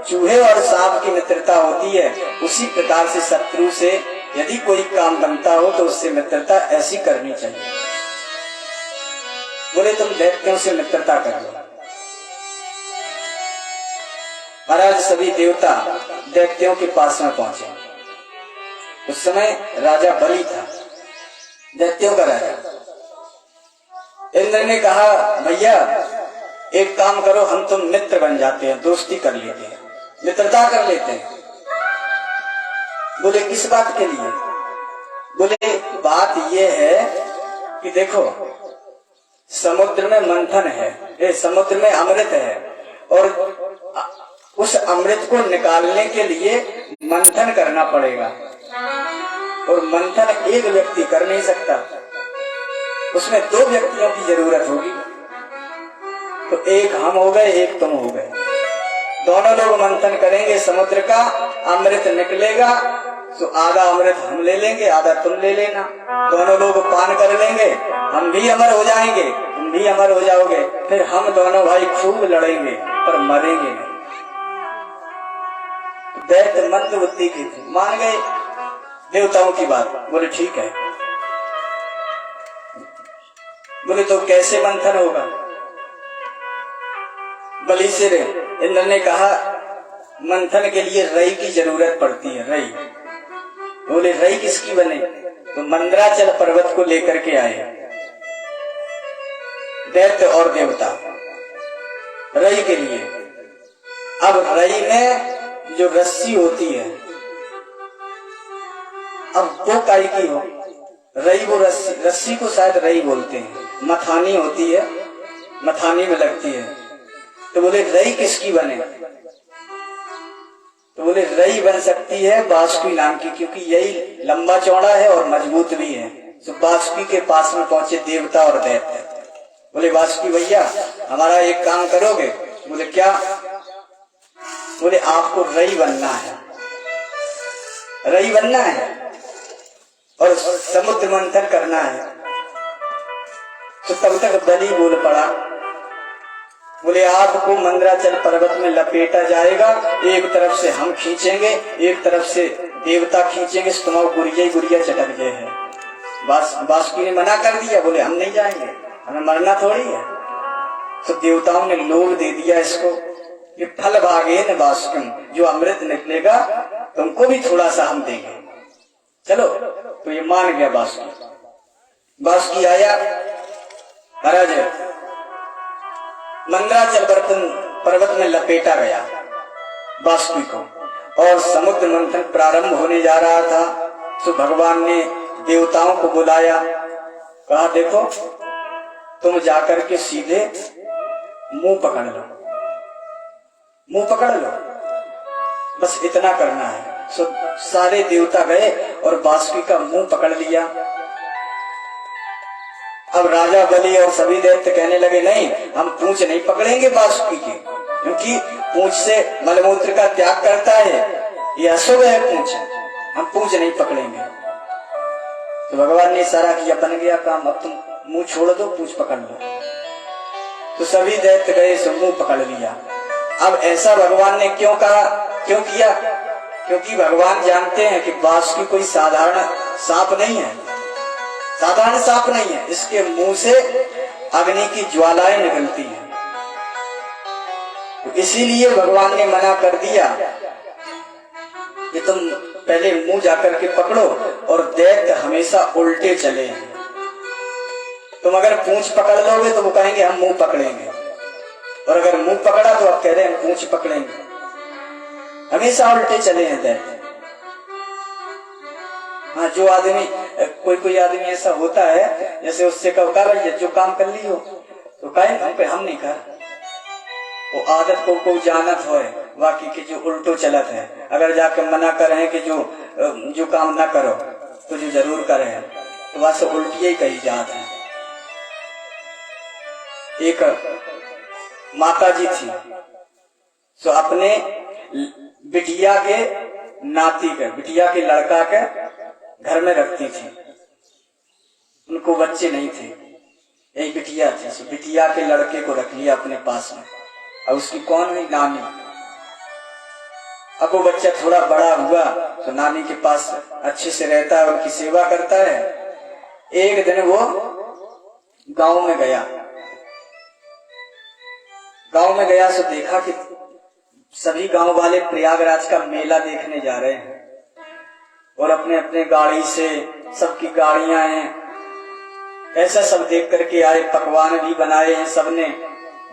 चूहे और सांप की मित्रता होती है उसी प्रकार से शत्रु से यदि कोई काम बनता हो तो उससे मित्रता ऐसी करनी चाहिए। बोले तुम दैत्यों से मित्रता कर लो। महाराज सभी देवता दैत्यों के पास में पहुंचे। उस समय राजा बलि था, दैत्यों का राजा। इंद्र ने कहा भैया एक काम करो, हम तुम मित्र बन जाते हैं, दोस्ती कर लेते हैं, मित्रता कर लेते हैं। बोले किस बात के लिए? बोले बात यह है कि देखो समुद्र में मंथन है, समुद्र में अमृत है और उस अमृत को निकालने के लिए मंथन करना पड़ेगा और मंथन एक व्यक्ति कर नहीं सकता, उसमें दो व्यक्तियों की जरूरत होगी। तो एक हम हो गए, एक तुम हो गए, दोनों लोग मंथन करेंगे, समुद्र का अमृत निकलेगा तो आधा अमृत हम ले लेंगे, आधा तुम ले लेना। दोनों लोग पान कर लेंगे, हम भी अमर हो जाएंगे, तुम भी अमर हो जाओगे। फिर हम दोनों भाई खूब लड़ेंगे पर मरेंगे नहीं। दैत्य मंद बुद्धि की थी, मान गए देवताओं की बात। बोले ठीक है। बोले तो कैसे मंथन होगा? बलि से इंद्र ने कहा मंथन के लिए रई की जरूरत पड़ती है, रई। बोले रई किसकी बने? तो मंदराचल पर्वत को लेकर के आए दैत्य और देवता रई के लिए। अब रई में जो रस्सी होती है, अब वो काई की हो रई, वो रस्सी को शायद रई बोलते हैं, मथानी होती है, मथानी में लगती है। तो बोले रई किसकी बने? तो बोले रई बन सकती है बासुकी नाम की, क्योंकि यही लंबा चौड़ा है और मजबूत भी है। तो बासुकी के पास में पहुंचे देवता और दैत्य। बोले बासुकी भैया हमारा एक काम करोगे? बोले क्या? बोले आपको रई बनना है, रई बनना है और समुद्र मंथन करना है। तो तब तक बलि बोल पड़ा, बोले आपको मंदराचल पर्वत में लपेटा जाएगा, एक तरफ से हम खींचेंगे, एक तरफ से देवता खींचेंगे, तुम्हारा गुड़िया गुड़िया चटक जाए है। बासुकी ने मना कर दिया, बोले हम नहीं जाएंगे, हमें मरना थोड़ी है। तो देवताओं ने लोभ दे दिया इसको, ये फल भागे न बासुकम, जो अमृत निकलेगा तुमको भी थोड़ा सा हम देंगे, चलो। तो ये मान गया बासुकी। बासुकी आया, महाराज मंदराचल पर्वत में लपेटा गया बासुकी को, और समुद्र मंथन प्रारंभ होने जा रहा था। तो भगवान ने देवताओं को बुलाया, कहा देखो तुम जाकर के सीधे मुंह पकड़ लो, मुंह पकड़ लो, बस इतना करना है। सो सारे देवता गए और बासुकी का मुंह पकड़ लिया। अब राजा बलि और सभी दैत्य कहने लगे नहीं, हम पूंछ नहीं पकड़ेंगे बासुकी की, क्योंकि पूंछ से मलमूत्र का त्याग करता है, ये अशुभ है पूंछ, हम पूंछ नहीं पकड़ेंगे। तो भगवान ने इशारा किया, बन गया काम, अब तुम मुंह छोड़ दो, पूंछ पकड़ लो। तो सभी दैत्य गए, सो मुंह पकड़ लिया। अब ऐसा भगवान ने क्यों कहा, क्यों किया? क्योंकि भगवान जानते हैं कि बासुकी कोई साधारण सांप नहीं है, साधारण सांप नहीं है, इसके मुंह से अग्नि की ज्वालाएं निकलती हैं। तो इसीलिए भगवान ने मना कर दिया कि तुम पहले मुंह जाकर के पकड़ो, और दैत्य हमेशा उल्टे चले हैं। तुम अगर पूंछ पकड़ लोगे तो वो कहेंगे हम मुंह पकड़ेंगे, और अगर मुंह पकड़ा तो आप कह रहे हैं हम पूंछ पकड़ेंगे, हमेशा उल्टे चले हैं दैत्य। हाँ, जो आदमी कोई आदमी ऐसा होता है, जैसे उससे कहो भाई जो काम कर ली हो, तो कहें हम नहीं कर, वो आदत को जानत हो, बाकी के जो उल्टो चलत है, अगर जाके मना करें कि जो काम ना करो तो जो जरूर करें, तो वहां से उल्टी ही कही जात है। एक माता जी थी, तो अपने बिटिया के नाती के, बिटिया के लड़का के घर में रखती थी, उनको बच्चे नहीं थे, एक बिटिया थी। तो बिटिया के लड़के को रख लिया अपने पास में, और उसकी कौन हुई? नानी। अब वो बच्चा थोड़ा बड़ा हुआ तो नानी के पास अच्छे से रहता है, उनकी सेवा करता है। एक दिन वो गांव में गया, तो देखा कि सभी गांव वाले प्रयागराज का मेला देखने जा रहे हैं, और अपने अपने गाड़ी से, सबकी गाड़ियां हैं, ऐसा सब देख करके आए, पकवान भी बनाए हैं, सबने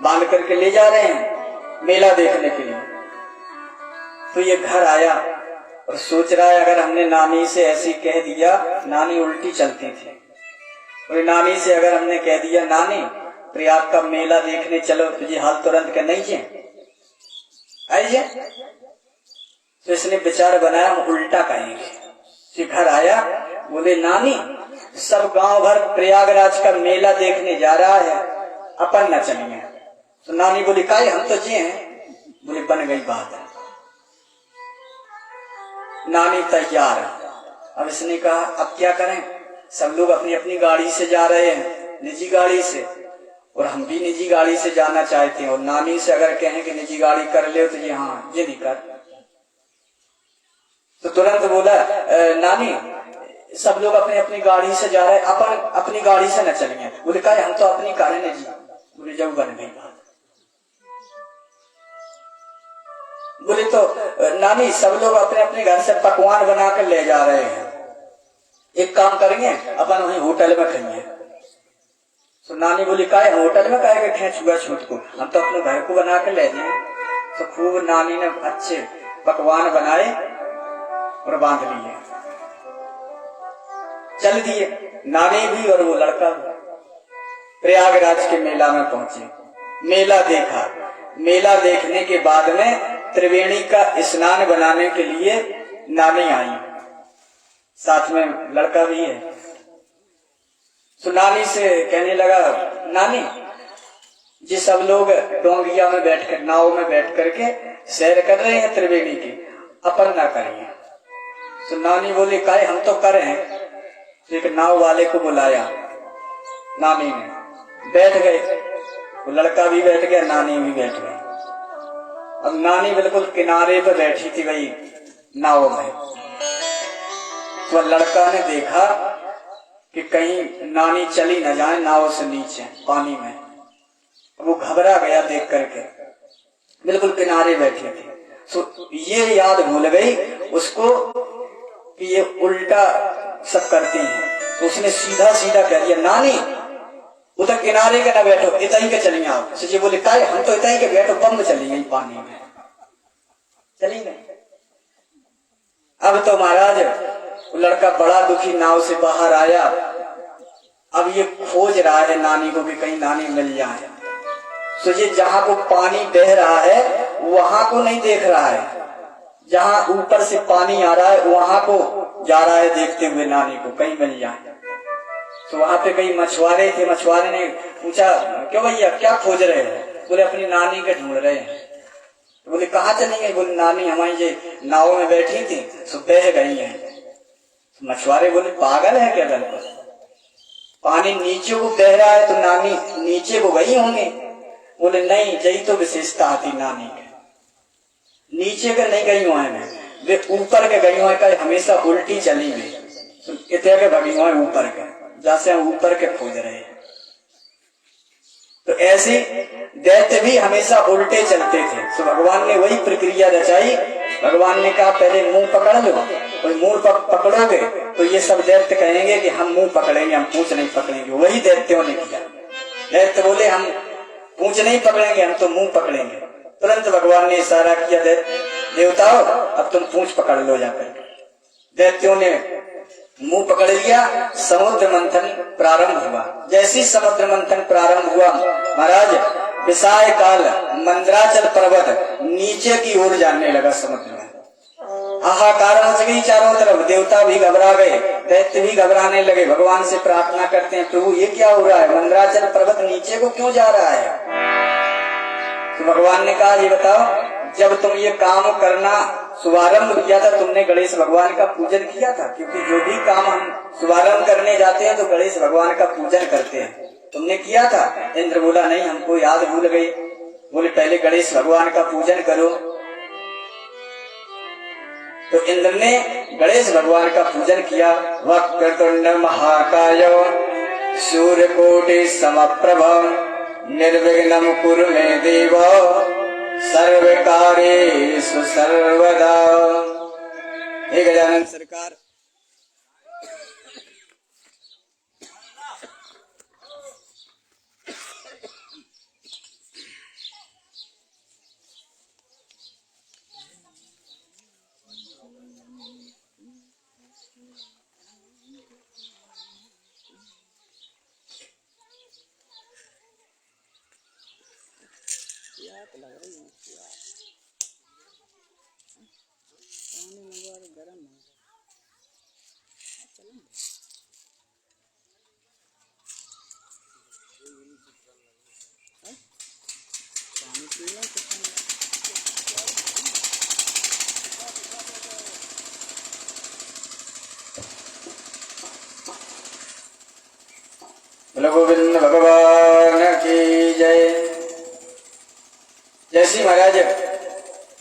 बांध करके ले जा रहे हैं मेला देखने के लिए। तो ये घर आया और सोच रहा है अगर हमने नानी से ऐसी कह दिया, नानी उल्टी चलती थी, और नानी से अगर हमने कह दिया नानी प्रयाग का मेला देखने चलो, तुझे हाल तुरंत के नहीं आइए, तो इसने विचार बनाया हम उल्टा कहेंगे। घर आया, बोले नानी सब गांव भर प्रयागराज का मेला देखने जा रहा है, अपन न चलेंगे। तो नानी बोली काहे, हम तो जी हैं। बोले बन गई बात। नानी तैयार। अब इसने कहा अब क्या करें, सब लोग अपनी अपनी गाड़ी से जा रहे हैं, निजी गाड़ी से, और हम भी निजी गाड़ी से जाना चाहते हैं, और नानी से अगर कहें कि निजी गाड़ी कर ले तो ये हाँ ये नहीं कर। तो तुरंत बोला नानी सब लोग अपनी अपनी गाड़ी से जा रहे हैं, अपन अपनी गाड़ी से न चलेंगे। बोले कहा हम तो अपनी कार है निजी। बोले जब बन गई बात। बोले तो नानी सब लोग अपने अपने घर से पकवान बना कर ले जा रहे हैं, एक काम करेंगे अपन वहीं होटल में खाएंगे। तो नानी बोली काहे होटल में काहे के छुआ छूट को, हम तो अपने घर को बना कर ले जाए। तो खूब नानी ने अच्छे पकवान बनाए और बांध लिए, चल दिए। नानी भी और वो लड़का भी प्रयागराज के मेला में पहुंचे, मेला देखा। मेला देखने के बाद में त्रिवेणी का स्नान बनाने के लिए नानी आई, साथ में लड़का भी है। तो नानी से कहने लगा, नानी जी सब लोग डोंगिया में बैठकर, नाव में बैठ करके सैर कर रहे हैं त्रिवेणी की, अपन ना करिए। तो नानी बोली, काहे हम तो कर रहे हैं। तो एक नाव वाले को बुलाया, नानी ने, बैठ गए, वो लड़का भी बैठ गया, नानी भी बैठ गई। अब नानी बिल्कुल किनारे पे बैठी थी वही नाव में। तो लड़का ने देखा कि कहीं नानी चली न जाए नाव से नीचे पानी में। वो घबरा गया देख करके, बिल्कुल किनारे बैठी थी। तो ये याद भूल गई उसको कि ये उल्टा सब करती हैं। तो उसने सीधा सीधा कह दिया, नानी उधर किनारे के ना बैठो, इतनी के चलिए आप। तो ये बोले, काहे हम तो इतनी के बैठो, बम चली गई पानी में, चली गई। अब तो महाराज लड़का बड़ा दुखी नाव से बाहर आया। अब ये खोज रहा है नानी को कि कहीं नानी मिल जाए। तो ये जहां को पानी बह रहा है वहां को नहीं देख रहा है, जहां ऊपर से पानी आ रहा है वहां को जा रहा है देखते हुए नानी को कहीं मिल जाए। तो वहां पे कई मछुआरे थे, मछुआरे ने पूछा, क्यों भैया क्या खोज रहे हो। बोले, अपनी नानी के ढूंढ रहे हैं। तो बोले, कहाँ चली गई। बोले, नानी हमारी ये नाव में बैठी थी, सो बह गई है। मछुआरे बोले, पागल है क्या बिल्कुल, पानी नीचे को बह रहा है तो नानी नीचे को गई होंगे। बोले, नहीं, यही तो विशेषता आती नानी के, नीचे के नहीं गई हुए हैं, वे ऊपर के गई हुए का हमेशा उल्टी चली गई, इतने के भगी हुए ऊपर के, जैसे हम ऊपर के खोज रहे हैं। तो ऐसे दैत्य भी हमेशा उल्टे चलते थे। तो भगवान ने वही प्रक्रिया रचाई। भगवान ने कहा, पहले मुंह पकड़ लो, और मुंह पकड़ोगे तो ये सब दैत्य कहेंगे कि हम मुंह पकड़ेंगे, हम पूंछ नहीं पकड़ेंगे। वही दैत्यों ने किया। दैत्य बोले, हम पूंछ नहीं पकड़ेंगे, हम तो मुंह पकड़ेंगे। तुरंत भगवान ने इशारा किया, देवताओं अब तुम पूंछ पकड़ लो जाकर। दैत्यों ने मुंह पकड़ लिया। समुद्र मंथन प्रारंभ हुआ। जैसी समुद्र मंथन प्रारंभ हुआ महाराज, विशाल काल मंदराचल पर्वत नीचे की ओर जाने लगा समुद्र में। हाहाकार मच गई चारों तरफ, देवता भी घबरा गए, दैत्य भी घबराने लगे। भगवान से प्रार्थना करते हैं, प्रभु ये क्या हो रहा है, मंदराचल पर्वत नीचे को क्यों जा रहा है। तो भगवान ने कहा, ये बताओ, जब तुम ये काम करना शुभारंभ किया था, तुमने गणेश भगवान का पूजन किया था। क्योंकि जो भी काम हम शुभारंभ करने जाते हैं तो गणेश भगवान का पूजन करते हैं, तुमने किया था। इंद्र बोला, नहीं, हमको याद भूल गई। बोले, पहले गणेश भगवान का पूजन करो। तो इंद्र ने गणेश भगवान का पूजन किया। वक्रतुंड महाकाय सूर्यकोटि समप्रभ निर्विघ्नं कुरु मे देव सर्वकार्येषु सर्वदा। हे गजानन सरकार, गोविंद भगवान की जय। जैसी महाराज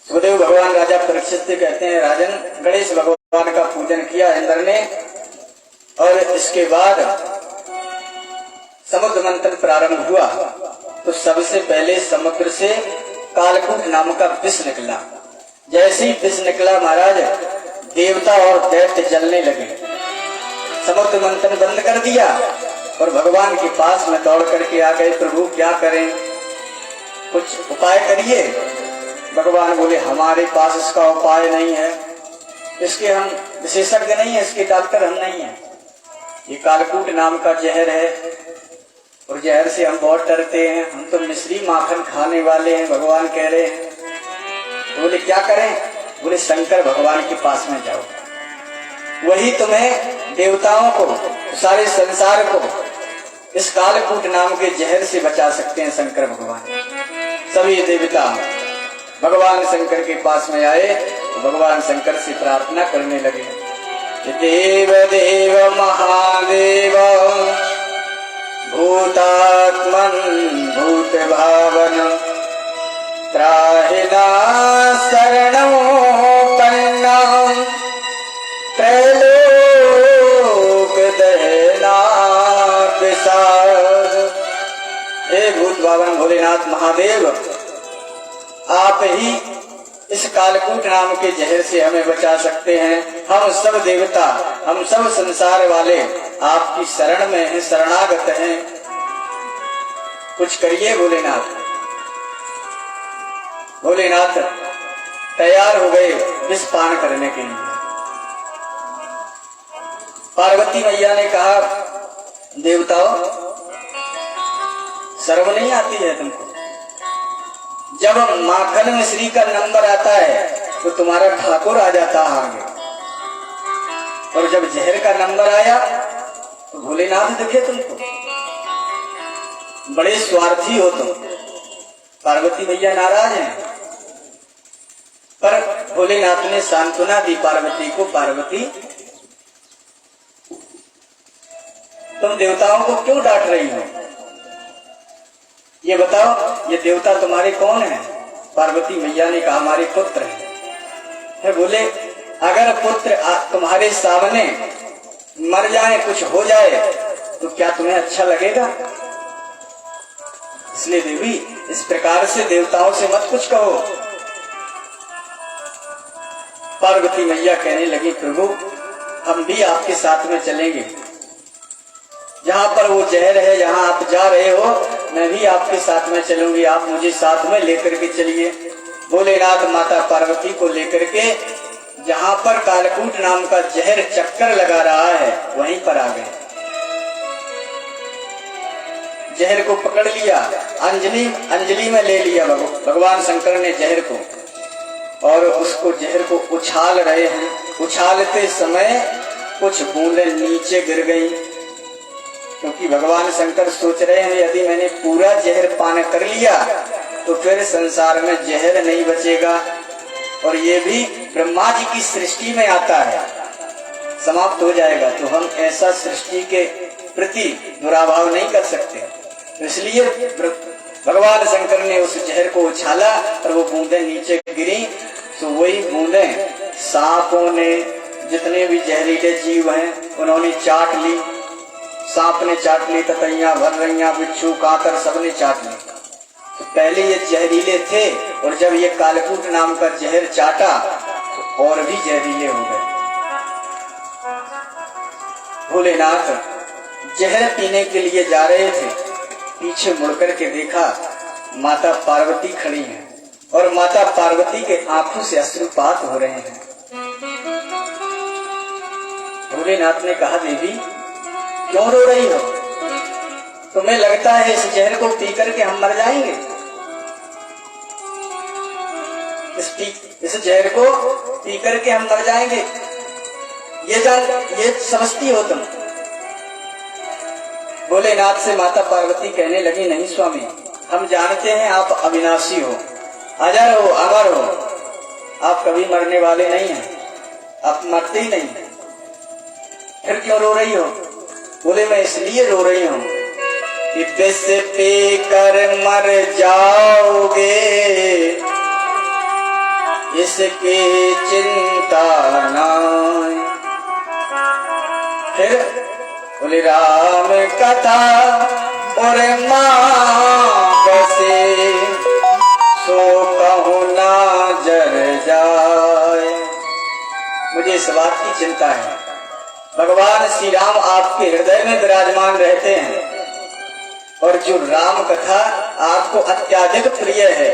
सुखदेव भगवान राजा परीक्षित से कहते हैं, राजन गणेश भगवान का पूजन किया इंद्र ने, और इसके बाद समुद्र मंथन प्रारंभ हुआ। तो सबसे पहले समुद्र से कालकूट नाम का विष निकला। जैसे ही विष निकला महाराज, देवता और दैत्य जलने लगे। समुद्र मंथन बंद कर दिया और भगवान के पास में दौड़ करके आ गए, प्रभु क्या करें, कुछ उपाय करिए। भगवान बोले, हमारे पास इसका उपाय नहीं है, इसके हम विशेषज्ञ नहीं है, इसके डॉक्टर हम नहीं है। ये कालकूट नाम का जहर है, और जहर से हम बहुत डरते हैं, हम तो मिश्री माखन खाने वाले हैं, भगवान कह रहे हैं। तो बोले क्या करें? बोले शंकर भगवान के पास में जाओ, वही तुम्हें देवताओं को, सारे संसार को इस कालकूट नाम के जहर से बचा सकते हैं। शंकर भगवान, सभी देवता भगवान शंकर के पास में आए तो भगवान शंकर से प्रार्थना करने लगे, देव देव महादेव भूतात्मन भूत भावन त्राहिना शरणं कन्ना त्रैलोक दहना विसार। हे भूत भावन भोलेनाथ महादेव, आप ही इस कालकूट नाम के जहर से हमें बचा सकते हैं। हम सब देवता, हम सब संसार वाले आपकी शरण में हैं, शरणागत हैं, कुछ करिए भोलेनाथ। भोलेनाथ तैयार हो गए विष पान करने के लिए। पार्वती मैया ने कहा, देवताओं शर्म नहीं आती है तुमको? जब माखन मिश्री का नंबर आता है तो तुम्हारा ठाकुर आ जाता है आगे, और जब जहर का नंबर आया तो भोलेनाथ दिखे तुमको। बड़े स्वार्थी हो तुम। पार्वती मैया नाराज हैं, पर भोलेनाथ ने सांत्वना दी पार्वती को, पार्वती तुम देवताओं को क्यों डांट रही हो? ये बताओ, ये देवता तुम्हारे कौन है? पार्वती मैया ने कहा, हमारे पुत्र है। बोले, अगर पुत्र तुम्हारे सामने मर जाए, कुछ हो जाए, तो क्या तुम्हें अच्छा लगेगा? इसलिए देवी, इस प्रकार से देवताओं से मत कुछ कहो। पार्वती मैया कहने लगी, प्रभु हम भी आपके साथ में चलेंगे, जहां पर वो जहर है, जहां आप जा रहे हो, मैं भी आपके साथ में चलूंगी, आप मुझे साथ में लेकर के चलिए। भोलेनाथ माता पार्वती को लेकर के जहां पर कालकूट नाम का जहर चक्कर लगा रहा है, वहीं पर आ गए। जहर को पकड़ लिया, अंजलि में ले लिया भगवान शंकर ने जहर को, और उसको जहर को उछाल रहे हैं। उछालते समय कुछ बूंदें नीचे गिर गई, क्योंकि भगवान शंकर सोच रहे हैं, यदि मैंने पूरा जहर पान कर लिया तो फिर संसार में जहर नहीं बचेगा, और ये भी ब्रह्मा जी की सृष्टि में आता है, समाप्त हो जाएगा। तो हम ऐसा सृष्टि के प्रति दुराभाव नहीं कर सकते। इसलिए भगवान शंकर ने उस जहर को उछाला और वो बूंदें नीचे गिरी। तो वही बूंदें सांपों ने, जितने भी जहरीले जीव हैं, उन्होंने चाट ली। सांप ने चाट ली, ततैया, भर्रैया, बिच्छू, कांकर, सबने चाट ली। तो पहले ये जहरीले थे, और जब ये कालकूट नाम का जहर चाटा तो और भी जहरीले हो गए। भोलेनाथ जहर पीने के लिए जा रहे थे, पीछे मुड़कर के देखा माता पार्वती खड़ी हैं, और माता पार्वती के आंखों से अश्रुपात हो रहे हैं। भोलेनाथ ने कहा, देवी क्यों रो रही हो? तुम्हें लगता है इस जहर को पी करके हम मर जाएंगे? इस जहर को पी करके हम मर जाएंगे, ये समझती हो तुम? भोलेनाथ से माता पार्वती कहने लगी, नहीं स्वामी, हम जानते हैं आप अविनाशी हो, अजर हो, अमर हो, आप कभी मरने वाले नहीं हैं, आप मरते ही नहीं। फिर क्यों रो रही हो? बोले, मैं इसलिए रो रही हूं कि विष पी कर मर जाओगे, इसकी चिंता ना। फिर बोले, राम कथा और माँ बसे, सो कहूं ना जर जाए। मुझे इस बात की चिंता है, भगवान श्री राम आपके हृदय में विराजमान रहते हैं, और जो राम कथा आपको अत्याधिक प्रिय है,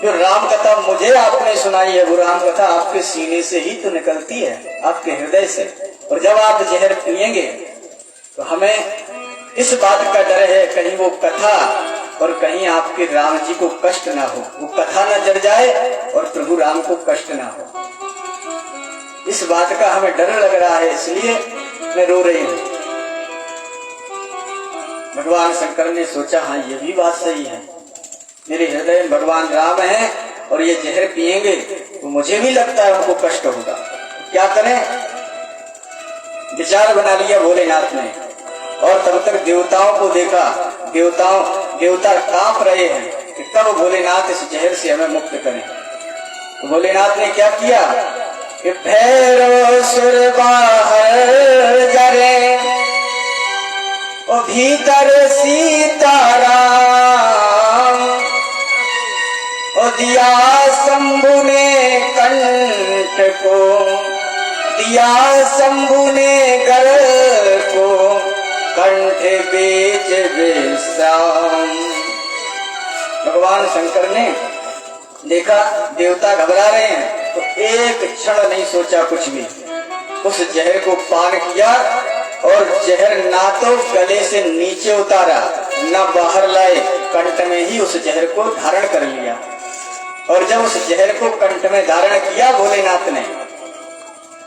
जो राम कथा मुझे आपने सुनाई है, वो राम कथा आपके सीने से ही तो निकलती है, आपके हृदय से। और जब आप जहर पिएंगे तो हमें इस बात का डर है कहीं वो कथा और कहीं आपके राम जी को कष्ट ना हो, वो कथा ना जर जाए और प्रभु राम को कष्ट ना हो। इस बात का हमें डर लग रहा है, इसलिए मैं रो रही हूं। भगवान शंकर ने सोचा, हाँ ये भी बात सही है, मेरे हृदय में भगवान राम है और ये जहर पिएंगे तो मुझे भी लगता है उनको कष्ट होगा, क्या करें। विचार बना लिया भोलेनाथ ने, और तब तक देवताओं को देखा। देवता कांप रहे हैं कि कब भोलेनाथ इस जहर से हमें मुक्त करें। तो भोलेनाथ ने क्या किया कि भैरव सुर बाहर जरे और भीतर सीताराम, और दिया शंभु ने कंठ को, दिया शंभु ने गर को, कंठ बीच विश्राम। भगवान शंकर ने देखा देवता घबरा रहे हैं, तो एक क्षण नहीं सोचा कुछ भी, उस जहर को पान किया और जहर ना तो गले से नीचे उतारा ना बाहर लाए, कंठ में ही उस जहर को धारण कर लिया। और जब उस जहर को कंठ में धारण किया भोलेनाथ ने,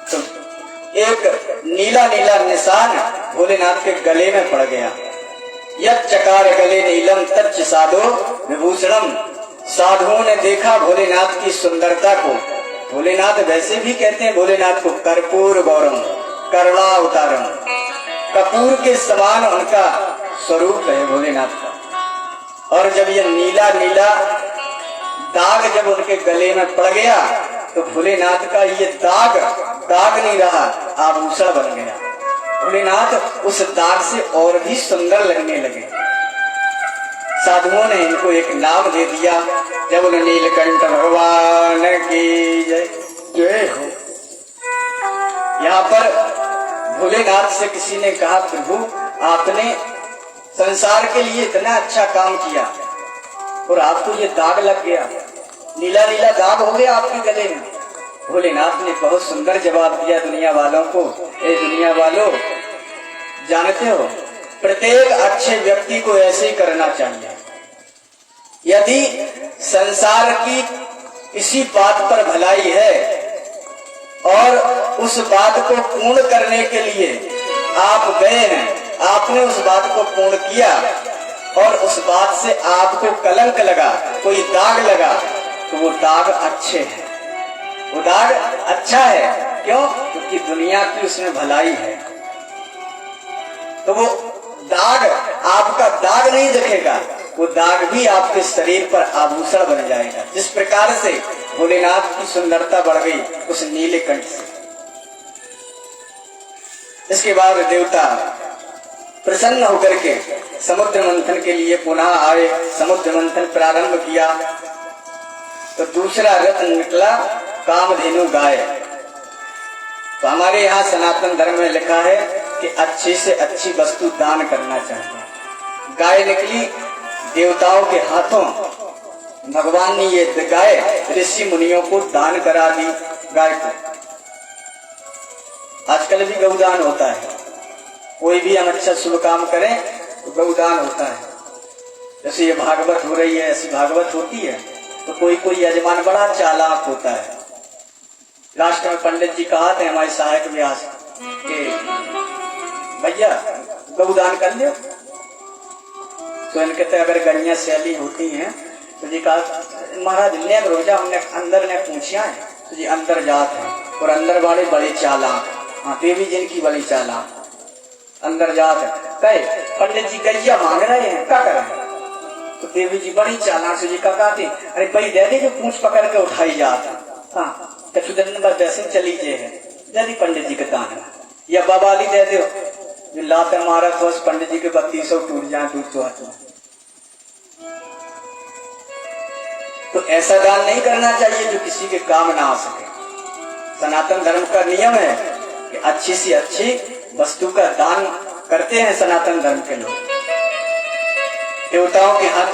तो एक नीला नीला निशान भोलेनाथ के गले में पड़ गया। यत् चकार गले नीलम तच्च साधो विभूषणम। साधुओं ने देखा भोलेनाथ की सुंदरता को। भोलेनाथ वैसे भी कहते हैं भोलेनाथ को कर्पूर गौरम, करुणावतारम। कपूर के समान उनका स्वरूप है भोलेनाथ का। और जब ये नीला नीला दाग जब उनके गले में पड़ गया, तो भोलेनाथ का ये दाग नहीं रहा, आभूषण बन गया। भोलेनाथ उस दाग से और भी सुंदर लगने लगे। साधुओं ने इनको एक नाम दे दिया, जब उन्हें नीलकंठ भगवान की जय जय हो। यहाँ पर भोलेनाथ से किसी ने कहा, प्रभु आपने संसार के लिए इतना अच्छा काम किया और आपको ये दाग लग गया, नीला नीला दाग हो गया आपके गले में। भोलेनाथ ने बहुत सुंदर जवाब दिया दुनिया वालों को, ए दुनिया वालों, जानते हो प्रत्येक अच्छे व्यक्ति को ऐसे ही करना चाहिए। यदि संसार की किसी बात पर भलाई है और उस बात को पूर्ण करने के लिए आप गए हैं, आपने उस बात को पूर्ण किया और उस बात से आपको कलंक लगा, कोई दाग लगा, तो वो दाग अच्छे है, वो दाग अच्छा है। क्यों? क्योंकि दुनिया की उसमें भलाई है। तो वो दाग आपका दाग नहीं दिखेगा, वो दाग भी आपके शरीर पर आभूषण बन जाएगा। जिस प्रकार से भोलेनाथ की सुंदरता बढ़ गई उस नीले कंठ से। इसके बाद देवता प्रसन्न होकर के समुद्र मंथन के लिए पुनः आए। समुद्र मंथन प्रारंभ किया तो दूसरा रत्न निकला, कामधेनु गाय। तो हमारे यहाँ सनातन धर्म में लिखा है कि अच्छी से अच्छी वस्तु दान करना चाहिए। गाय निकली देवताओं के हाथों। भगवान ने ये गाय ऋषि मुनियों को दान करा दी। गाय को आजकल भी गौदान होता है, कोई भी हम अच्छा शुभ काम करें तो गौदान होता है। जैसे ये भागवत हो रही है, ऐसी भागवत होती है तो कोई कोई यजमान बड़ा चालाक होता है। लास्ट में पंडित जी कहा थे हमारे सहायक व्यास के, भैया गौदान कर लो। तो इनके तो अगर गलियां सैली होती हैं तो जी कहा, महाराज ने रोजा हमने अंदर ने पूछा है तो जी अंदर जात है और अंदर वाले बड़े चालाक। हाँ, देवी जिनकी बड़ी चालाक अंदर जात है। कहे पंडित जी गैया मांग रहे हैं, क्या करें? तो देवी जी बड़ी चालाक से जी का कहती, अरे भाई दे दे जो पूछ पकड़ के उठाई जाता। हाँ, वैसे चली जे है यदि पंडित जी के दान या बाबाली दे दो जो लाते मारा तो पंडित जी के 3200 टूट जाए दूध तो हाथ। तो ऐसा दान नहीं करना चाहिए जो किसी के काम ना आ सके। सनातन धर्म का नियम है कि अच्छी से अच्छी वस्तु का दान करते हैं सनातन धर्म के लोग। देवताओं के हाथों